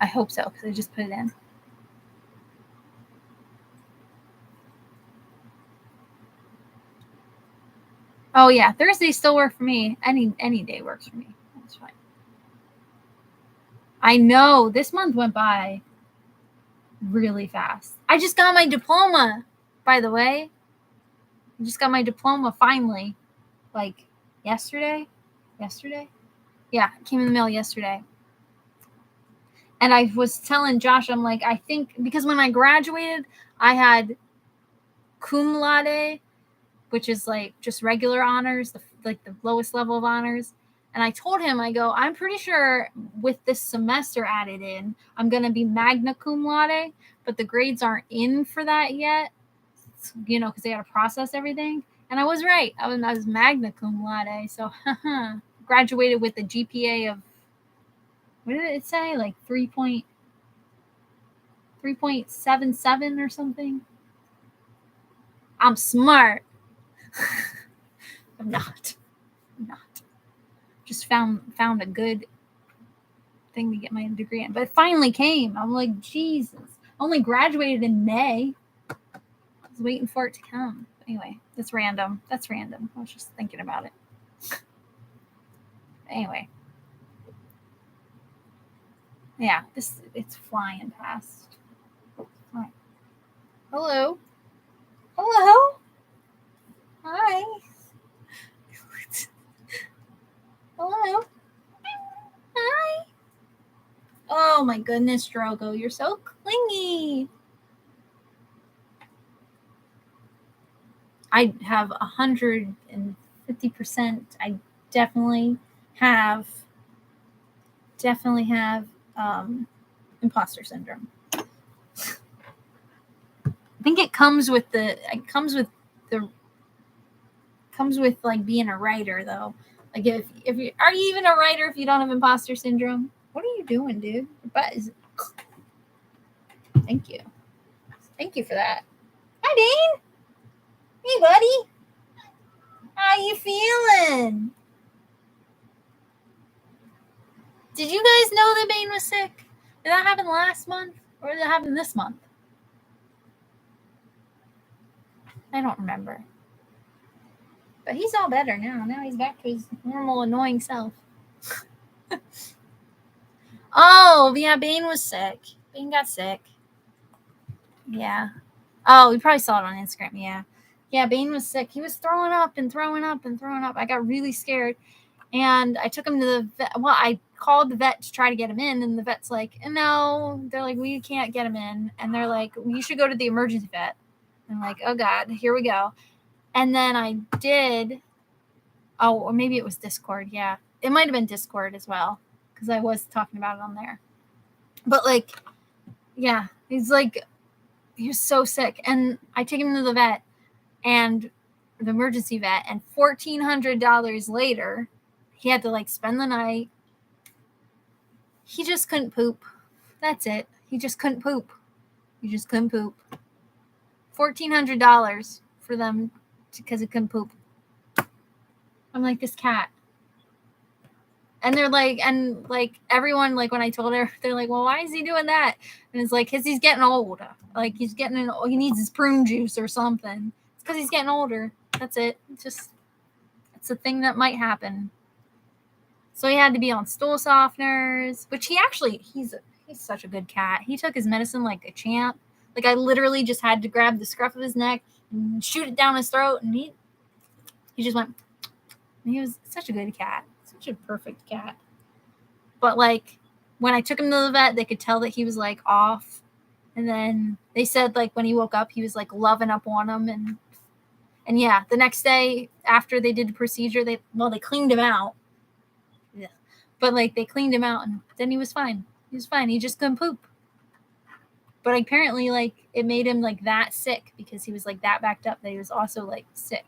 I hope so, because I just put it in. Oh yeah, Thursday still work for me. Any day works for me. That's fine. I know this month went by really fast. I just got my diploma, by the way. I just got my diploma finally. Like yesterday? Yeah, it came in the mail yesterday. And I was telling Josh, I'm like, I think because when I graduated, I had cum laude, which is like just regular honors, the lowest level of honors. And I told him, I go, I'm pretty sure with this semester added in, I'm going to be magna cum laude, but the grades aren't in for that yet, because they got to process everything. And I was right. I was magna cum laude. So graduated with a GPA of, what did it say? Like 3.77 or something. I'm smart. I'm not. Just found a good thing to get my degree in. But it finally came. I'm like, Jesus. I only graduated in May. I was waiting for it to come. But anyway, that's random. I was just thinking about it. Anyway. Yeah, it's flying past. Fine. Hello. Hi. Hello. Hi. Oh my goodness, Drogo, you're so clingy. I have 150%. I definitely have imposter syndrome. I think it comes with like being a writer though. Like if you are you even a writer if you don't have imposter syndrome? What are you doing, dude? Your butt is. Thank you for that. Hi, Dane. Hey, buddy. How you feeling? Did you guys know that Bane was sick? Did that happen last month or did it happen this month? I don't remember. But he's all better now. Now he's back to his normal annoying self. Oh, yeah, Bane was sick. Bane got sick. Yeah. Oh, we probably saw it on Instagram. Yeah. Yeah, Bane was sick. He was throwing up. I got really scared. And I took him to the vet. Well, I called the vet to try to get him in. And the vet's like, no. They're like, we can't get him in. And they're like, you should go to the emergency vet. I'm like, oh, God, here we go. And then I did. Oh, or maybe it was Discord. Yeah. It might have been Discord as well. Because I was talking about it on there. But, like, yeah. He's like, he was so sick. And I take him to the vet. And the emergency vet. And $1,400 later, he had to, like, spend the night. He just couldn't poop. That's it. He just couldn't poop. $1,400 for them because he couldn't poop. I'm like, this cat. And they're like, everyone, like, when I told her, they're like, well, why is he doing that? And it's like, because he's getting old. Like, he needs his prune juice or something. It's because he's getting older. That's it. It's a thing that might happen. So he had to be on stool softeners, which he's such a good cat. He took his medicine like a champ. Like, I literally just had to grab the scruff of his neck and shoot it down his throat, and he just went. He was such a good cat. Such a perfect cat. But, like, when I took him to the vet, they could tell that he was, like, off. And then they said, like, when he woke up, he was, like, loving up on him. And And yeah, the next day after they did the procedure, they cleaned him out. Yeah. But like they cleaned him out and then he was fine. He was fine. He just couldn't poop. But apparently like it made him like that sick because he was like that backed up that he was also like sick.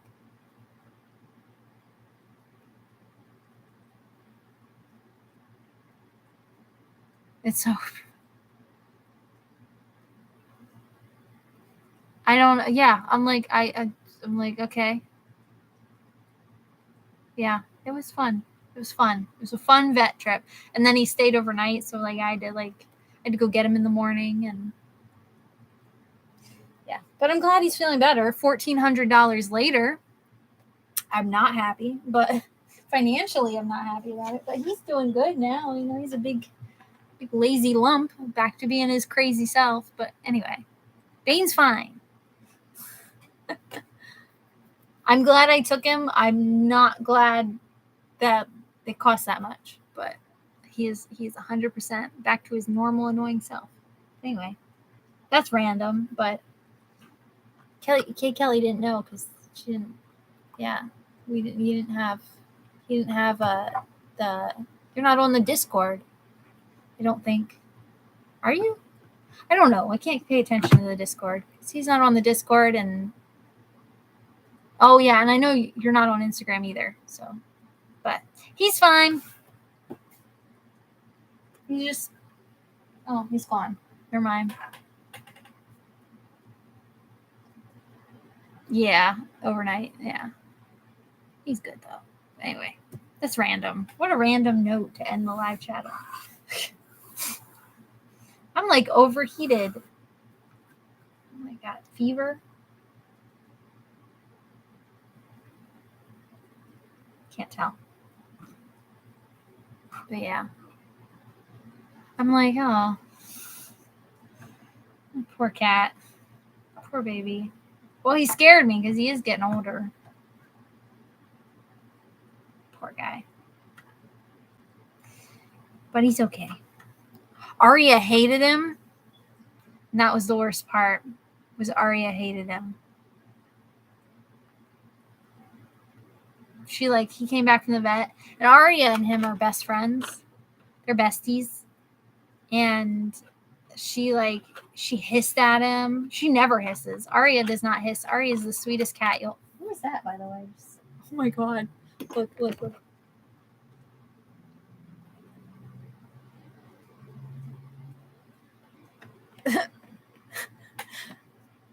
It's so I don't yeah, I'm like I'm like okay. Yeah, it was fun. It was fun. It was a fun vet trip. And then he stayed overnight, so like I had to go get him in the morning and yeah. But I'm glad he's feeling better. $1,400 later. I'm not happy, but financially I'm not happy about it. But he's doing good now. You know, he's a big lazy lump, back to being his crazy self. But anyway, Bane's fine. I'm glad I took him. I'm not glad that it cost that much, but he's 100% back to his normal annoying self. Anyway, that's random, but Kelly didn't know because she didn't. Yeah, he didn't have the. You're not on the Discord. I don't think. Are you? I don't know. I can't pay attention to the Discord because he's not on the Discord and. Oh yeah, and I know you're not on Instagram either. So, but he's fine. He just. Oh, he's gone. Never mind. Yeah, overnight. Yeah. He's good though. Anyway, that's random. What a random note to end the live chat on. I'm like overheated. Oh my god, fever. Can't tell. But yeah. I'm like, oh. Poor cat. Poor baby. Well, he scared me because he is getting older. Poor guy. But he's okay. Arya hated him. And that was the worst part. Was Arya hated him. He came back from the vet. And Arya and him are best friends. They're besties. And she hissed at him. She never hisses. Arya does not hiss. Arya is the sweetest cat. Who is that, by the way? Oh my god! Look!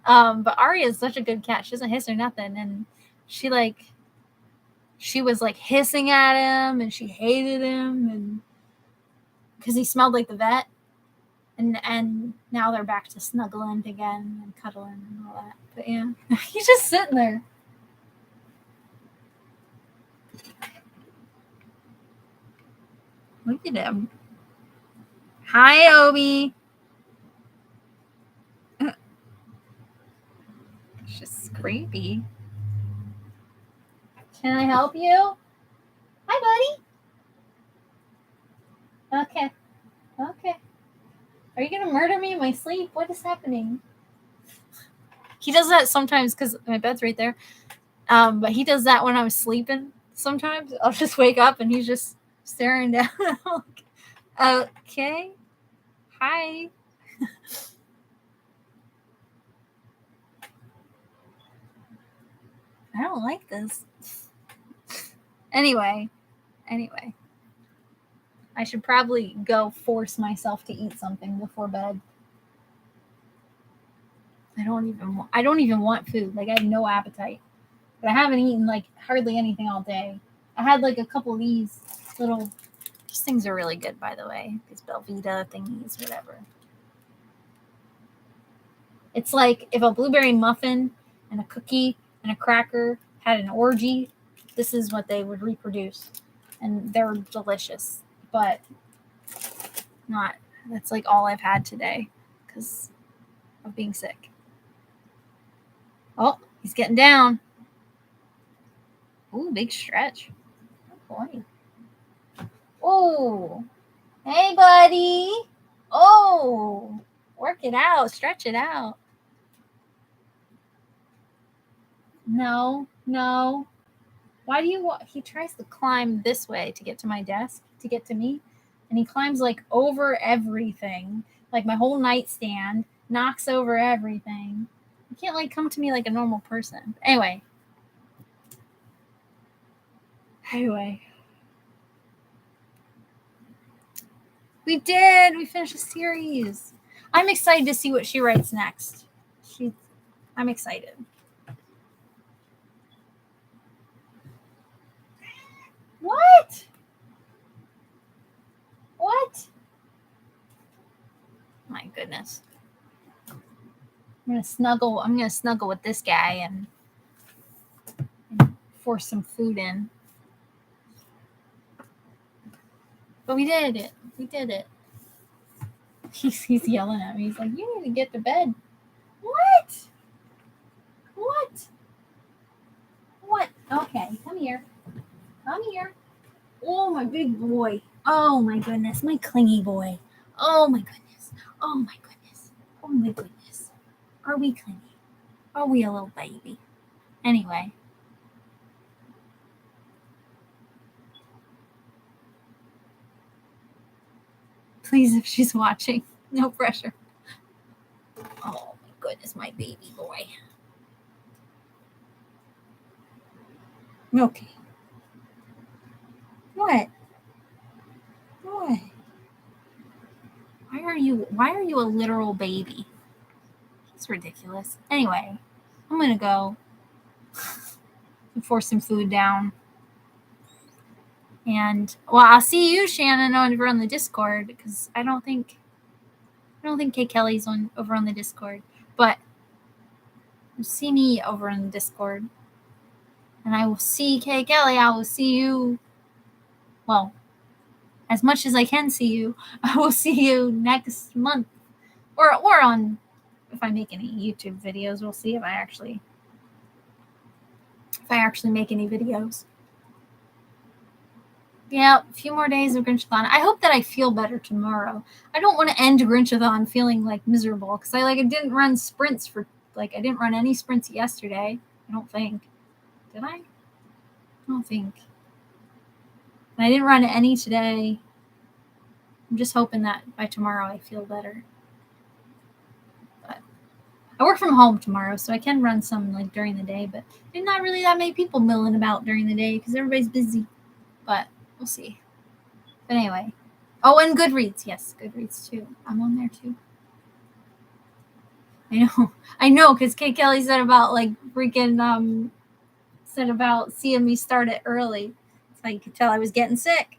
But Arya is such a good cat. She doesn't hiss or nothing, and she was like hissing at him, and she hated him, and because he smelled like the vet. And now they're back to snuggling again and cuddling and all that. But yeah, he's just sitting there. Look at him. Hi, Obi. It's just creepy. Can I help you? Hi, buddy. Okay. Are you going to murder me in my sleep? What is happening? He does that sometimes because my bed's right there. But he does that when I was sleeping. Sometimes I'll just wake up and he's just staring down. Okay. Hi. I don't like this. Anyway. I should probably go force myself to eat something before bed. I don't even want food. Like I have no appetite. But I haven't eaten like hardly anything all day. I had like a couple of these things are really good, by the way. These Belvita thingies, whatever. It's like if a blueberry muffin and a cookie and a cracker had an orgy, this is what they would reproduce. And they're delicious. But that's like all I've had today because of being sick. Oh, he's getting down. Ooh, big stretch. Oh, boy. Oh, hey, buddy. Oh, work it out. Stretch it out. No. Why do you he tries to climb this way to get to my desk, to get to me, and he climbs like over everything, like my whole nightstand, knocks over everything. You can't like come to me like a normal person. Anyway. We did. We finished a series. I'm excited to see what she writes next. I'm excited. What? My goodness. I'm gonna snuggle with this guy and force some food in. But we did it. He's yelling at me. He's like, you need to get to bed. What? Okay, come here. Oh, my big boy. Oh, my goodness. My clingy boy. Oh, my goodness. Are we clingy? Are we a little baby? Anyway. Please, if she's watching, no pressure. Oh, my goodness, my baby boy. Okay. What? Why are you a literal baby? It's ridiculous. Anyway, I'm gonna go and force some food down. And I'll see you, Shannon, over on the Discord, because I don't think Kay Kelly's over on the Discord, but see me over on the Discord, and I will see Kay Kelly. I will see you. Well, as much as I can see you, I will see you next month, or on. If I make any YouTube videos, we'll see if I actually make any videos. Yeah, a few more days of Grinchathon. I hope that I feel better tomorrow. I don't want to end Grinchathon feeling like miserable, because I didn't run sprints I didn't run any sprints yesterday. I don't think. Did I? I don't think. And I didn't run any today. I'm just hoping that by tomorrow I feel better. But I work from home tomorrow, so I can run some during the day, but there's not really that many people milling about during the day because everybody's busy. But we'll see. But anyway. Oh, and Goodreads. Yes, Goodreads too. I'm on there too. I know, because Kay Kelly said about seeing me start it early. So you could tell I was getting sick.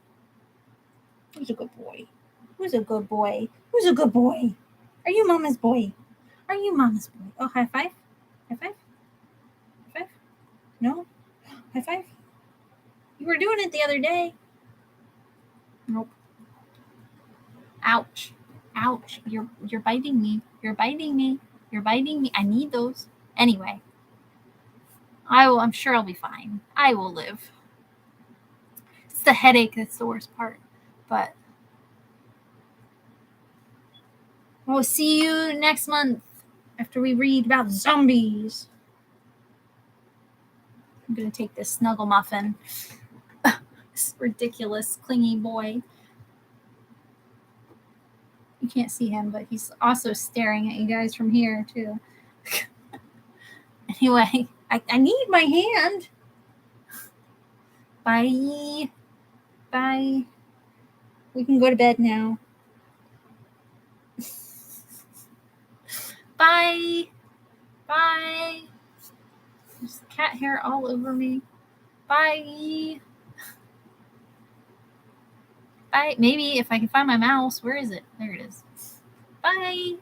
Who's a good boy? Are you Mama's boy? Oh, high five? No? High five? You were doing it the other day. Nope. Ouch. You're biting me. I need those. Anyway. I'm sure I'll be fine. I will live. It's the headache that's the worst part. But we'll see you next month after we read about zombies. I'm going to take this snuggle muffin. This ridiculous, clingy boy. You can't see him, but he's also staring at you guys from here, too. Anyway, I need my hand. Bye. We can go to bed now. Bye. There's cat hair all over me. Bye. Maybe if I can find my mouse. Where is it? There it is. Bye.